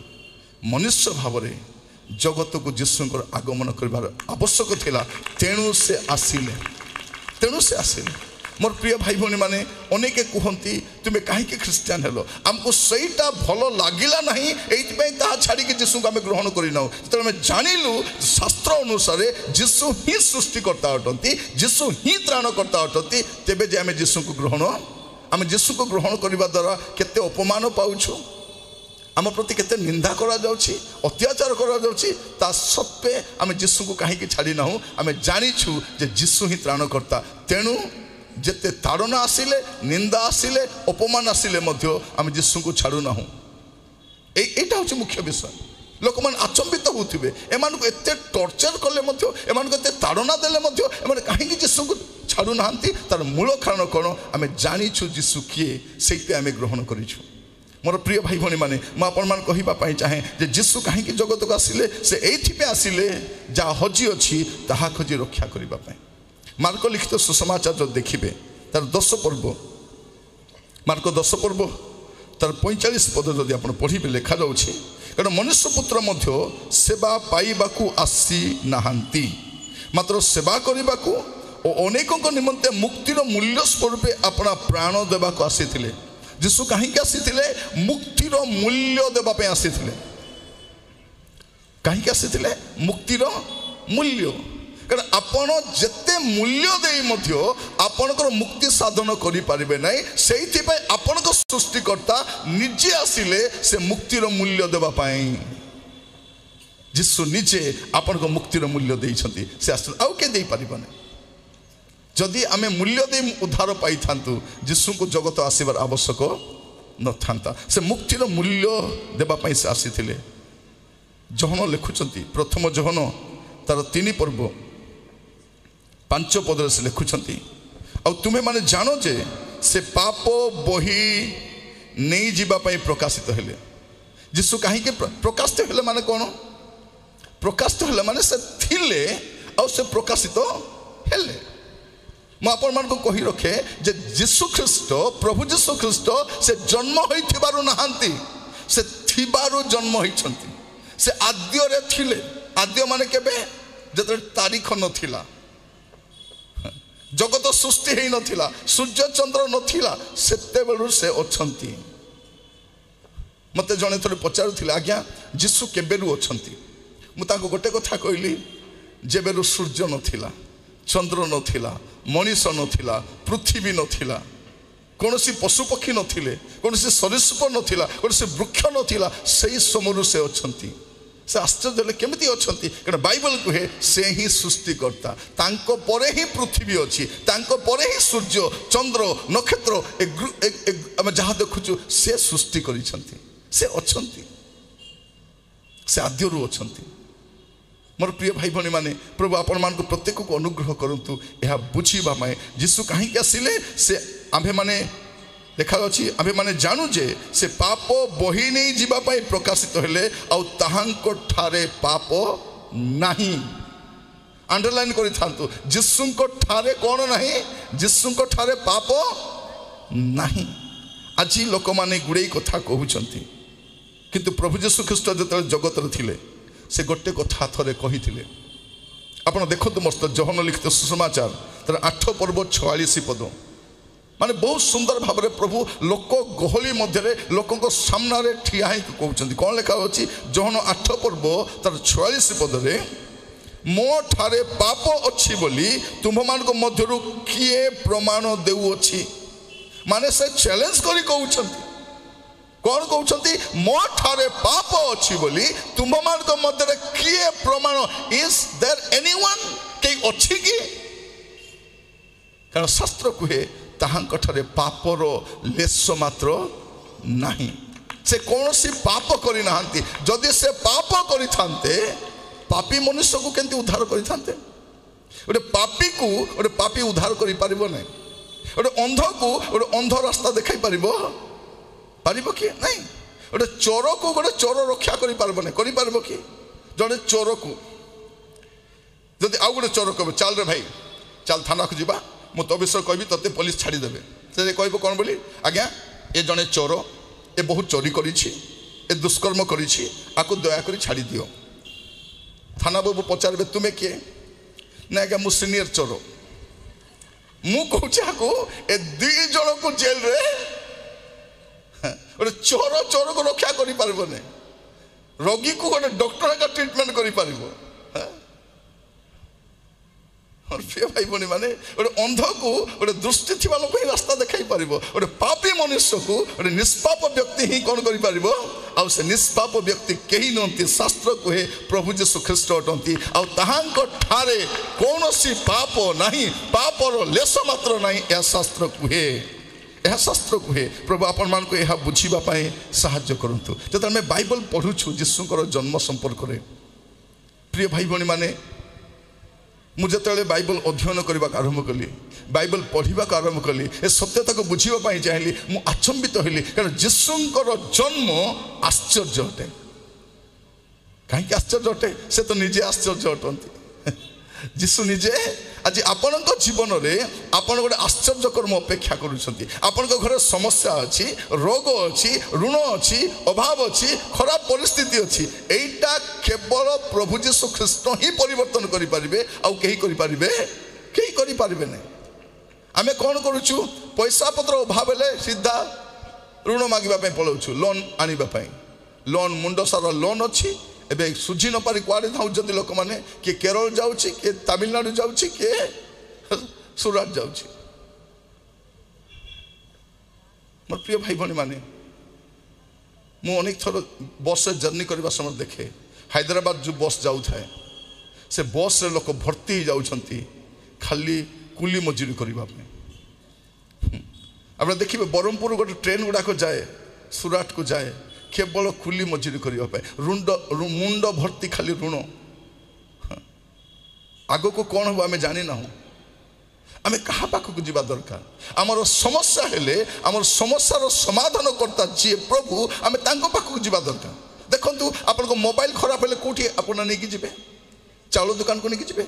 मनुष्य भाव रे जगत को जीशुंकर आगमन करबार आवश्यक थिला तेणु से आसिले मोर प्रिय भाई भौणी मैंने अनेक कहती तुम्हें कहीं ख्रिस्टियान हेलो आमको सहीटा भल लगिला ना ये छाड़ी जीशु को आम ग्रहण करना जो जानिलु शास्त्र अनुसार जीशु ही सृष्टिकर्ता अटंती जीशु ही त्राणकर्ता अटंती तेबे जे आम जीशु को ग्रहण आम जीशु को ग्रहण करने द्वारा केते अपमान पाउछु आम प्रति केते निंदा करा जाउछि अत्याचार करा जाउछि ता सत्वे आम जीशु को कहीं छाड़ी ना आम जानिछु जे जीशु ही त्राणकर्ता तेणु जेते ताड़ना आसिले निंदा आसिले अपमान आसिले आम जीशु को छाड़ू ना एटा हूँ मुख्य विषय लोक मैंने आचंबित होते एमान को एत टर्चर कले एत ताड़ना देले कहीं जीशु को छाड़ू ना तार मूल कारण कौन आम जानिछु जीशु किए से आम ग्रहण करूँ मोर प्रिय भाई भौणी मैंने मुझे कहवाई चाहे जे जीशु कहीं जगत को आसिले से ये आसिले जहाँ हजि अच्छी ताहा खोजी रक्षा करने मार्क लिखित सुसमाचार जो देखिए तार 10 पर्व मार्क 10 पर्व तार 45 पद जदि आप पढ़े लिखा जाऊँगी कारण मनुष्य पुत्र मध्य सेवा पाइबाकू आसी नाहांती मात्र सेवा करने को और अनेकों निमंते मुक्तिर मूल्य स्वरूप अपना प्राण देवाक आसीथिले जीशु कहीं आसीथिले मुक्तिर मूल्य देवाई आसीथिले कहीं आसीथिले मुक्तिर मूल्य कारण आपण जेते मूल्य दे आपणकर मुक्ति साधन करें ना से आपणक सृष्टिकर्ता निजे आसिले से मुक्तिर मूल्य देवाई जीशु निजे आपणक मुक्तिर मूल्य देइछंती से आस आउ के दे पारिबने जदि आमे मूल्य दे उद्धार पाई थांतु जीशु को जगत आसीबार आवश्यक न थांता से मुक्तिर मूल्य देवाई से आसीथिले जहन लिखुचंती प्रथम जहन तार 3 पर्व 5 पदर से लिखुंट आ तुम्हें माने जानो जे से पाप बही नहीं जीवाई प्रकाशित हेले जीशु कहीं प्रकाशित हेले माने कौन प्रकाशित हेले माने से थिले आ से प्रकाशित हेले मुझे कही रखे जे जीशु ख्रीस्ट प्रभु जीशु ख्रीस्ट से जन्म होइथिबारु नाहांती से थिबारु जन्म होइछंती से आद्य थिले आद्य माने केबे जते तारीख नथिला जगत सृष्टि हो नथिला सूर्य चंद्र नथिला सेते बेलु से अछंती मते जने थोड़े पचारुथिले आज्ञा जीशु केबेरु अछंती मु ताको गोटे कथा कहली जेबेरु सूर्य नथिला चंद्र नथिला मनीष नथिला पृथ्वी नथिला कौनसी पशुपक्षी नथिले कौनसी सरीसृप नथिला कौनसी वृक्ष नथिला सेही समरु से अछंती से आश्चर्य केमिति अछंती कारण बाइबल कहे से ही सृष्टिकर्ता तांको परे ही पृथ्वी अच्छी तांको परे ही सूर्य चंद्र नक्षत्र आम जहाँ देखुचु से सृष्टि करिसंती से अछंती से आद्यरु अछंती मोर प्रिय भाई भौणी माने प्रभु आपण मान को प्रत्येक को अनुग्रह करंतु यह बुझीबा माय जीशु कहीं आसिले से आम्भे माने देखा अच्छी आम्भे माने जानू जे से पाप बही नहीं जीवाई प्रकाशित हेले आउ ताहांको ठारे पाप नहीं अंडरलाइन करि थांतु जीशुंको ठारे कौन नहीं जीशुंको ठारे पाप नहीं आज लोक माने गुड़े कथा कहउचंती किंतु प्रभु जीशु ख्रीस्ट जो जगत रे थिले से गोटे कथा थरे कही आपण देखो मस्त जहन लिखित सुसमाचार तर 8 पर्व 46 पद माने बहुत सुंदर भाव में प्रभु लोक गहली मध्य लोकों सामने ठिया कहते कौन लिखा अच्छी जहन 8 पर्व तार 46 पदरे मो ठारे पाप अच्छी बोली तुम मान मध्य किए प्रमाण देउछि माने से चैलेंज करी कहते कौन कहते मो ठारे पाप अच्छी बोली तुम मान मध्य किए प्रमाण इज देयर एनीवन के अच्छी कि कारण शास्त्र कहे ताहांकठारे पापर लेस मात्र नहीं से कौन सी पाप करि नाहंती जदि से पाप करि थांते पापी मनुष्य को केंति उद्धार करि थांते गोटे पापी को गोटे पापी उद्धार करि परिबो नै गोटे अंध को गोटे अंध रास्ता देखाई परिबो परिबो कि नहीं गोटे चोर को गोटे चोर रक्षा करि परिबो नै करि परिबो कि जड़े चोर को जदि आउ गोटे चोर कहबे चल रे भाई चल थाना को जीवा मु तो विषय कहि तते पुलिस छाड़ीदेवे से कहब कौन बोली आज्ञा ये जड़े चोर ए बहुत चोरी करिछि ए दुष्कर्म करिछि आको दयाकोरी छाड़ी दियो थाना बाबू पचारे तुम्हें किए ना आज्ञा मु सीनियर चोर मु कहूँ ए 2 जन को जेल रे गोटे चोर को रक्षा करि पारबो ने रोगी को गोटे डॉक्टर का ट्रीटमेंट करि पारबो और प्रिय भाई बनी माने गोटे अंध को गोटे दृष्टि थिबा लोक ही रास्ता देखाई पारिबो गोटे पापी मनुष्य को गोटे निष्पाप व्यक्ति ही कौन करि पारिबो आ से निष्पाप व्यक्ति केही नंती शास्त्र कहे प्रभु यीशु ख्रीष्ट अटंती आ ताहांक ठारे कोनोसी पाप नाही पापर लेस मात्र नाही या शास्त्र कहे यह शास्त्र कहे प्रभु आपण मान को यह बुझीबा पाए सहाय्य करंतु जत मैं बाइबल पढुछु यीशुकर जन्म संपर्क रे प्रिय भाई बनी माने मुझे बाइबल अध्ययन करने आरंभ कली बाइबल पढ़ा आरंभ कली ए सत्यता को बुझापी चाहिए मुझे आचंबित हली कारण यीशुंकर जन्म आश्चर्य अटे कहीं आश्चर्य अटे से तो निजे आश्चर्य अटंती यीशु निजे आज आपण जीवन में आपण गोटे आश्चर्यकर्म अपेक्षा करुँच आपण घर समस्या अच्छी रोग अच्छी ऋण अच्छी अभाव अच्छी खराब परिस्थिति अच्छी एटा केवल प्रभु यीशु ख्रीष्ट ही परिवर्तन करें आउ कहीं करें नहीं आम कौन करुचु पैसा पत्र अभाव हेले सीधा ऋण मांगे पलाऊँ लोन आने लोन मुंड सारा लोन अच्छी एबे सुझी न पारि कुआड़े धाउछन्ति लोक माने के केरल जाउछि के तमिलनाडु जाउछि के सुरत जाउछि मोर प्रिय भाई भनी माने मु अनेक थर बस से जर्नी करबा समय देखे हैदराबाद जो बस जाउ थाए से बस रे लोक भर्ती ही जाउछन्ति खाली कुली मजूरी करबा पे आपन देखिबे बरहमपुर गोटे ट्रेन गुडा को जाए सुरत को जाए केवल कुली मजूरी करने मुंड भर्ती खाली ऋण आग को कौन हम आम जानी ना आम क्या पाखक जावा दरकार आमर समस्या हेले आमर समस्यार समाधान करता जी प्रभु आम पाखक जावा दरकार देखु आपन मोबाइल खराब हेले कौटी आपन नहीं जी चाउल दुकान को नहीं जी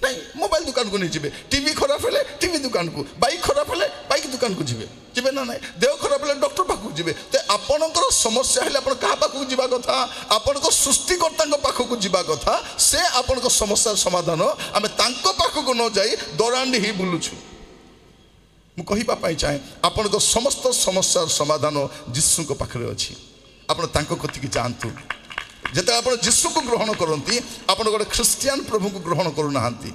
नहीं मोबाइल दुकान को नहीं जी टीवी खराब हेले टीवी दुकान को बाइक खराब हेले बाइक दुकान को जी ना ना देह खराब हेले डॉक्टर पाखक जी तो आपणकर समस्या हेले आपन क्या पाखक जावा कथा आपण सृष्टिकर्ता पाखक जावा कथा से आपण समस्या समाधान आम पाखक न जाई दौरांडी ही बुलुछु मु कहिबा चाहे आपण समस्त समस्या समाधान यीशु को पाखरे अछि आपण तांको कतिकी जानतु जेते आपण यीशु को ग्रहण करंती आपण गोटे ख्रिस्टियन प्रभु को ग्रहण करू नाहंती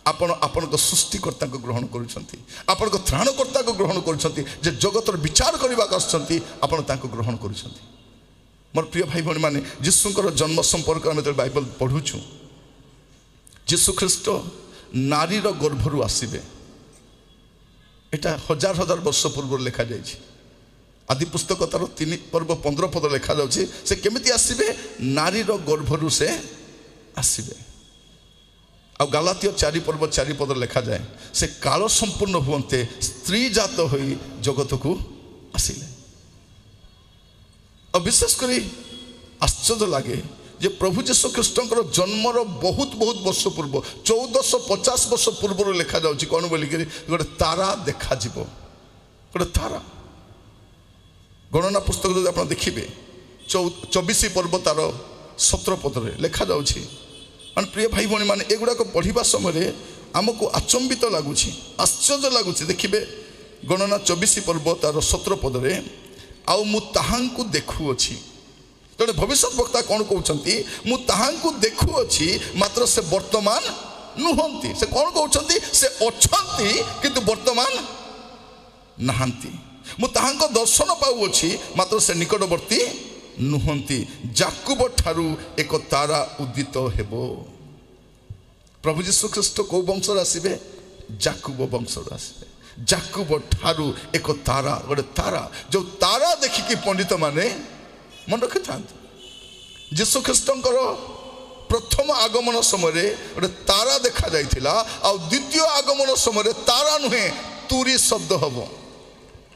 आपण आपण सृष्टिकर्ता को ग्रहण करुछंती आपण त्राणकर्ता को ग्रहण करुछंती जे जगतर विचार करबा करछंती आपण तांको ग्रहण करुछंती मोर प्रिय भाई भणी माने यीशुकर जन्म संपर्क में तो बाइबल पढुछु यीशु ख्रीष्ट नारीर गर्भरु आसीबे एटा हजार हजार वर्ष पूर्व लिखा जाइछि आदि पुस्तक तार 3 पर्व 15 पद लिखा जाउछि से केमिति आसीबे नारीर गर्भरु से आसीबे आ गलातिय 4 पर्व 4 पद लिखा जाए से काल संपूर्ण हुंते स्त्री जात होई जगत को आसिले और विशेष करी आश्चर्य लगे जे प्रभु यीशु ख्रीष्टकर जन्मर बहुत बहुत वर्ष पूर्व 1450 वर्ष पूर्व लिखा जाउछि कोन बोली कि गोटे तारा देखा जीवो गोटे तारा गणना पुस्तक जो आप देखिए 24 पर्व तार 17 पदरे लिखा जाउछि मान प्रिय भाई भणी माने एगुड़ा को पढ़ा समय आमको आचंबित लगुच आश्चर्य लगुच देखिए गणना 24 पर्व तार 17 पदरे आउ मु ताहांकु देखुअछि जड़े भविष्य वक्ता कौन कहते मु ताहांकु देखुअछि मात्र से वर्तमान नुहंती से कौन कहते से अछंती किंतु वर्तमान नहांती मु ताहांको दर्शन पाउअछि मात्र से निकटवर्ती नुहंती जाकुब ठारू एक तारा उदित हेबो प्रभु यीशु ख्रीष्ट को वंश आसबे जाकुब वंश आसबे जाकुब ठारू एक तारा गोटे तारा जो तारा देखिकी पंडित माने मन रखि था यीशु ख्रीष्टंकर प्रथम आगमन समय गोटे तारा देखा जाइथिला आ द्वितीय आगमन समय तारा नुहे तुरी शब्द हबो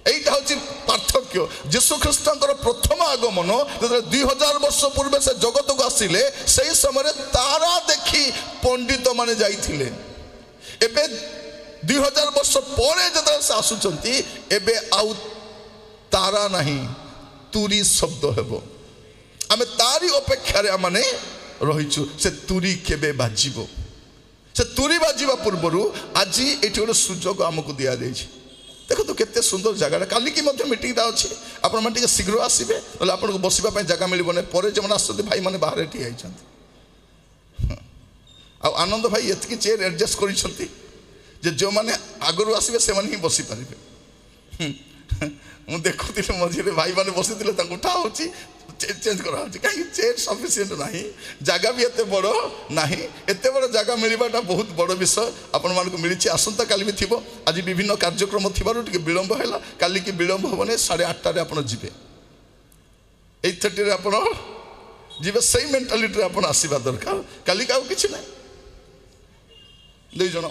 एटा होची पार्थक्य यीशु ख्रीष्टंकर प्रथम आगमन जो 2000 वर्ष पूर्व से जगत को आसिले सही समय तारा देखी पंडित माने जाइथिले एबे 2000 वर्ष परे जब से आसुचंती एबे आउ तारा नहीं तुरी शब्द हेबो आमे तारी अपेक्षा रे माने रहिछु से तुरी केबे बाजिबो से तुरी बाजिबा पूर्व आज ये गोटे सुजोग आमको दि जाए देखो तो केते सुंदर जगह काली की मीटिंग अच्छी आपटे शीघ्र आसबे ना आपको बसवाई जगह मिलना पर जो आस भाई मैंने बाहर ठिया आनंद भाई ये चेयर एडजस्ट कर जो मैंने आगु आसबे से ही बसी पारे मुझे देखुती मझे भाई मैंने बसी उठा हो चेंज करा कहीं चेयर सफिसीयंट ना जगह भी एत बड़ ना एत बड़ जगह मिलवाटा बहुत बड़ विषय आपण मानक मिली आसंता काली भी थी आज विभिन्न कार्यक्रम थी विलंब है काली की विलंब हेने 8:30 आप जी 8:30 आप जी से मेंटालिटी आप आसवा दरकार काली का किसी ना दुई जन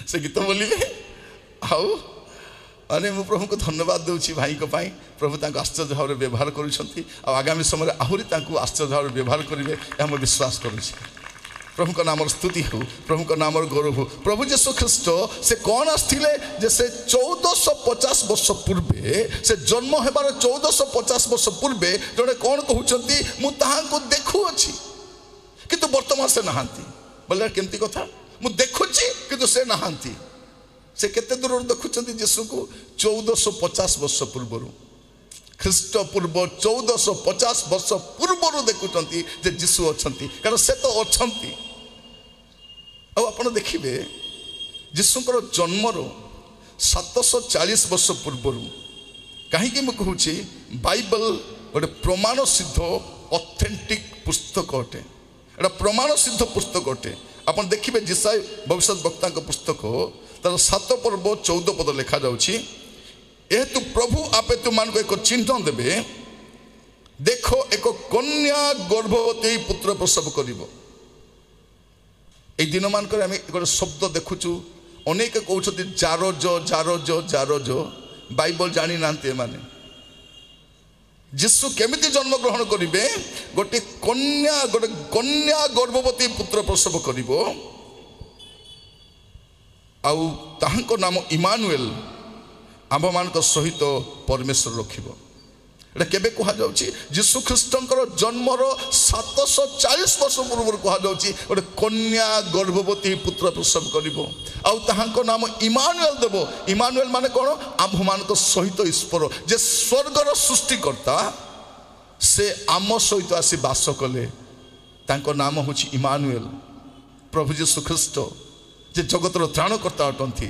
से गीत बोलिए आउ अने मु प्रभु को धन्यवाद दूसरी भाई को पाई प्रभु तांको आश्चर्य भाव व्यवहार करुँच समय आहरी आश्चर्य भाव व्यवहार करेंगे यह मैं विश्वास करुँच प्रभु का नाम स्तुति हो प्रभु का नाम गौरव हो प्रभु यीशु ख्रीष्ट से कौन आसते से 1450 वर्ष पूर्वे से जन्म होबार 1450 वर्ष पूर्वे जड़े कौन कहते मुझे देखुअछि किंतु वर्तमान से नहांती बोले केमती कथा मु देखुछि किंतु से नहांती से केते दूर देखुं यीशु को 1450 वर्ष पूर्व ख्रीष्ट पूर्व 1450 वर्ष पूर्व देखुं यीशु अच्छा कारण से तो अच्छा आप देखिए यीशुकर जन्मर 740 वर्ष पूर्व कहीं मुझे कहूँ बाइबल गोटे प्रमाण सिद्ध ऑथेंटिक पुस्तक अटे एटा प्रमाण सिद्ध पुस्तक अटे आप देखिए जिसाई भविष्य वक्ता पुस्तक तार 7 पर्व 14 पद लिखा जाउछि एतु प्रभु आपे तुम मान को एक चिन्ह देबे देखो एक कन्या गर्भवती पुत्र प्रसव करिवो ए दिन मान कर आमे गोटे शब्द देखुछु अनेक कहउछथि जारज जारज जारज बाइबल जानि नांते माने यीशु केमिति जन्म ग्रहण करिवे गोटे कन्या गर्भवती पुत्र प्रसव करिवो आउ ताहांको नाम इमानुएल आम मान सहित परमेश्वर रखिबो एटा केबे कहा जाउछि यीशु ख्रीष्टंकर जन्मर 740 वर्ष पूर्व कहा जाउछि गोटे कन्या गर्भवती पुत्र प्रसव करिवो आउ ताहांको नाम इमानुएल देबो इमानुएल माने कोन आम मान सहित ईश्वर जे स्वर्गर सृष्टिकर्ता से आम सहित आसी वास कले तांको नाम होछि इमानुएल प्रभु यीशु ख्रीष्ट जे जगतर त्राणकर्ता अटंती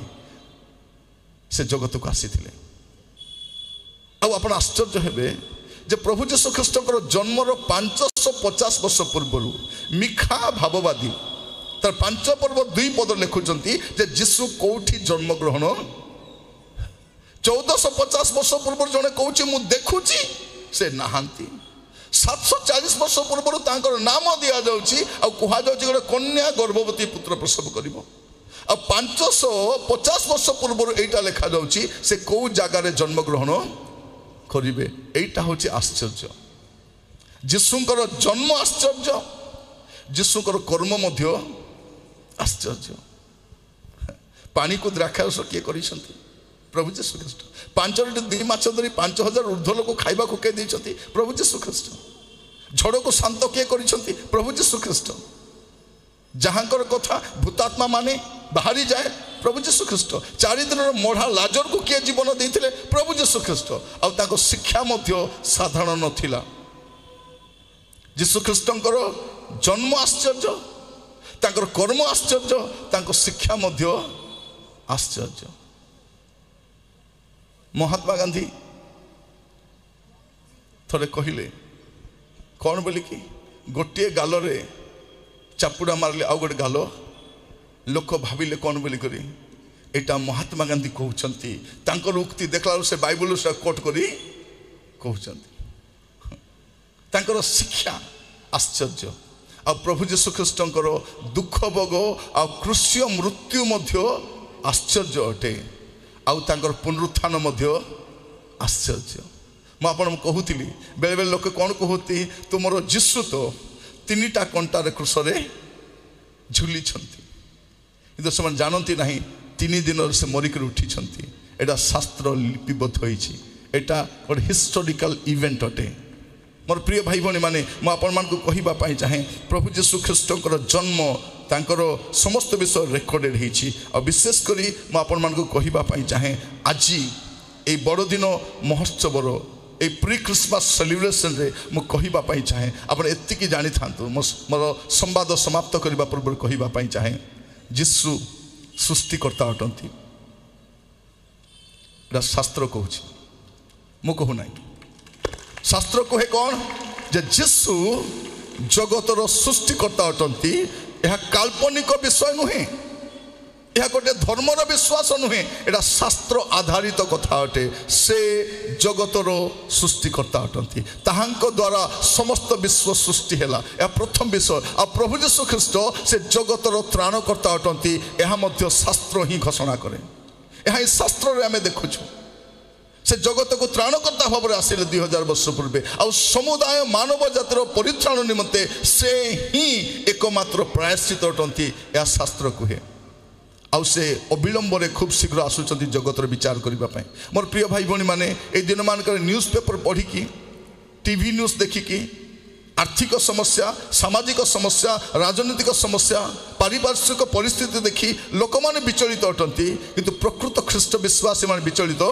से जगत को आसी आप आश्चर्य हेबे जे प्रभु यीशु ख्रीष्टकर जन्मर 550 वर्ष पूर्व मिखा भाववादी तार 5 पर्व 2 पद लिखुचंती जे यीशु कोठी जन्म ग्रहण 1450 वर्ष पूर्व जने कहूची मु देखुची से नहांती 740 वर्ष पूर्व तांकर नाम दिया जाउची आ कहा जाउची गोटे कन्या गर्भवती पुत्र प्रसव करिवो आ 550 वर्ष पूर्व एटा लिखा जाउची से को जगार जन्म ग्रहण करिवे एटा होची आश्चर्य यीशुकर जन्म आश्चर्य यीशुकर कर्म मध्य आश्चर्य पानी को द्राक्षारस किए करिसंती प्रभु यीशु ख्रीष्ट 5 2 माछ धरी 5000 ऊर्ध्व लोक खाइबा को के दैछंती प्रभु यीशु ख्रीष्ट झड़ को शांत किए करिसंती प्रभु यीशु ख्रीष्ट जहाँकर कथा भूतात्मा माने बाहरी जाए प्रभु यीशु ख्रीष्ट 4 दिन मढ़ा लाजर को किए जीवन देते प्रभु यीशु ख्रीष्ट आ शिक्षा मध्य साधारण नथिला यीशु ख्रीष्टंकर जन्म आश्चर्य तांकर कर्म आश्चर्य तांको शिक्षा मध्य आश्चर्य महात्मा गांधी थोड़े कहले कौन बोली कि गोटे गालरे चापुड़ा मारले आउ गोटे गाल लोक भाविले कौन बोली करी एटा महात्मा गांधी कहउछंती तांकर उक्ति देखला से बाइबल से कोट करी कहउछंती तांकर शिक्षा आश्चर्य आ प्रभु यीशु ख्रीष्टंकर दुख भोग आ क्रूस्य मृत्यु मध्य आश्चर्य अटे आउ तांकर पुनरुत्थान मध्य आश्चर्य मु आपन कहूतिली बेले बेले लोक कौन कहती तुमर यीशु तो 3टा कंटार क्रूसरे झुली किंतु से जानती ना 3 दिन से मरिक उठी एटा शास्त्र लिपिबद्ध होइछि एटा गोटे हिस्टोरिकल इवेंट अटे मोर प्रिय भाई भाई माने मु आपण मान को कहिबा पाई चाहे प्रभु यीशु ख्रीष्टकर जन्म तांकर समस्त विषय रेकर्डेड होईछि और विशेष करी मु आपण मान को कहिबा पाई चाहे आज ए बड़ दिन महोत्सवर ए प्री क्रिसमस सेलिब्रेशन रे मु कहिबा पाई चाहे आपण एतिकी जानि थांतु मोर संवाद समाप्त करबा पूर्व कहिबा पाई चाहे यीशु सृष्टिकर्ता अटंती शास्त्र कहूँ मु कहू ना शास्त्र कहे कौन जे यीशु जगतर सृष्टिकर्ता अटंती यह काल्पनिक विषय नुहे यह गोटे धर्मर विश्वास नुहे एटा शास्त्र आधारित कथा अटे से जगतर सृष्टिकर्ता अटंती ताहांको द्वारा समस्त विश्व सृष्टि हैला यह प्रथम विषय आ प्रभु यीशु ख्रीष्ट से जगतर त्राणकर्ता अटंती यह मध्य शास्त्र ही घोषणा करे यह शास्त्र रे आमे देखुछु से जगत को त्राणकर्ता भाव में आसिले 2000 वर्ष पूर्वे आ समुदाय मानव जातिर परित्राण निमंते से ही एकमात्र प्रायश्चित अटंती यह शास्त्र कहे आउ से अविलंब रे खूब शीघ्र आसुचंती जगतर विचार करबा पई मोर प्रिय भाई भणी माने ए दिन मानकर न्यूज पेपर पढ़ी की टीवी न्यूज देखिकी आर्थिक समस्या सामाजिक समस्या राजनीतिक समस्या पारिपार्श्विक परिस्थिति देखी लोक माने विचलित अटंती किंतु प्रकृत ख्रीष्ट विश्वासी माने विचलित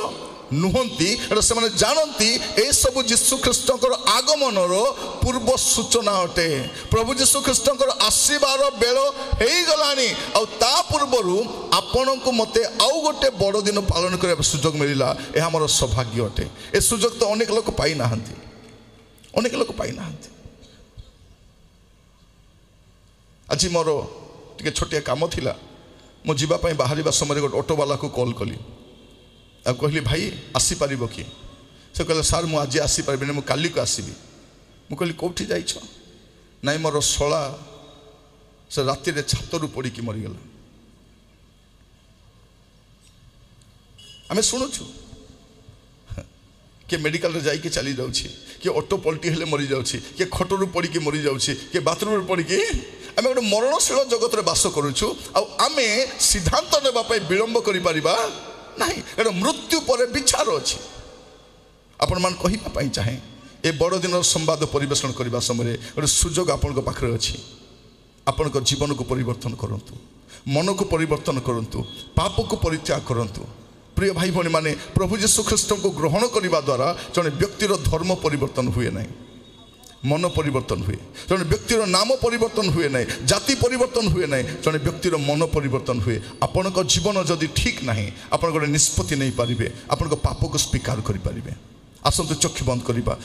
नुहंती से माने जानती ए सब यीशु ख्रीष्टकर आगमनर पूर्व सूचना अटे प्रभु यीशु ख्रीष्टकर आसीबार बेल हे गलानी आ ता पूर्वरु आपण को मते आउ गोटे बड़ दिन पालन करबा सुयोग मिलिला ए हमर सौभाग्य अटे ए सुयोग तो अनेक लोक पाई नाहंती अनेक लोक पाई नाहंती आज मोर टिके छोटिया काम थिला मो जीवा पई बाहरिबा समय गोटे ऑटो वाला को कॉल कली आ कहली भाई आसी पारिबो कि से कहले सर मु आज आसी पारिबेनी मु काली को आसीबी मु कहली कोठी जाइछ नाइ मोर सोला से राति रे छातरु पड़ी कि मरि गेला आमे सुनुछु के मेडिकल रे जाई के चली जाउछि के ऑटो पलटी हेले मरि जाउछि के खटरु पड़ी कि मरि जाउछि के बाथरूम रे पड़ी कि आमे गोटे मरणशील जगत रे वास करूछु आ आमे सिद्धांत नेबा पई विलंब करि परिबा नहीं एटा मृत्यु पर विचार अच्छी आपण मान कहिबा पई चाहे ए बड़ दिन संवाद परिवेषण करबा समय गोटे सुजोग आपण पाखरे अच्छी आपण जीवन को परिवर्तन करंतु मन को परिवर्तन करंतु पाप को परित्याग करंतु प्रिय भाई भणी माने प्रभु यीशु ख्रीष्ट को ग्रहण करने द्वारा जड़े व्यक्तिर धर्म परिवर्तन हुए ना मन परिवर्तन हुए जड़े व्यक्तिर नाम परिवर्तन हुए ना जाति परिवर्तन हुए ना जड़े व्यक्तिर मन परिवर्तन हुए आपण जीवन जदि ठीक ना आप गोटे निष्पत्ति नहीं पारे आपण पाप को स्वीकार करें आसतु चक्षु बंद करवा।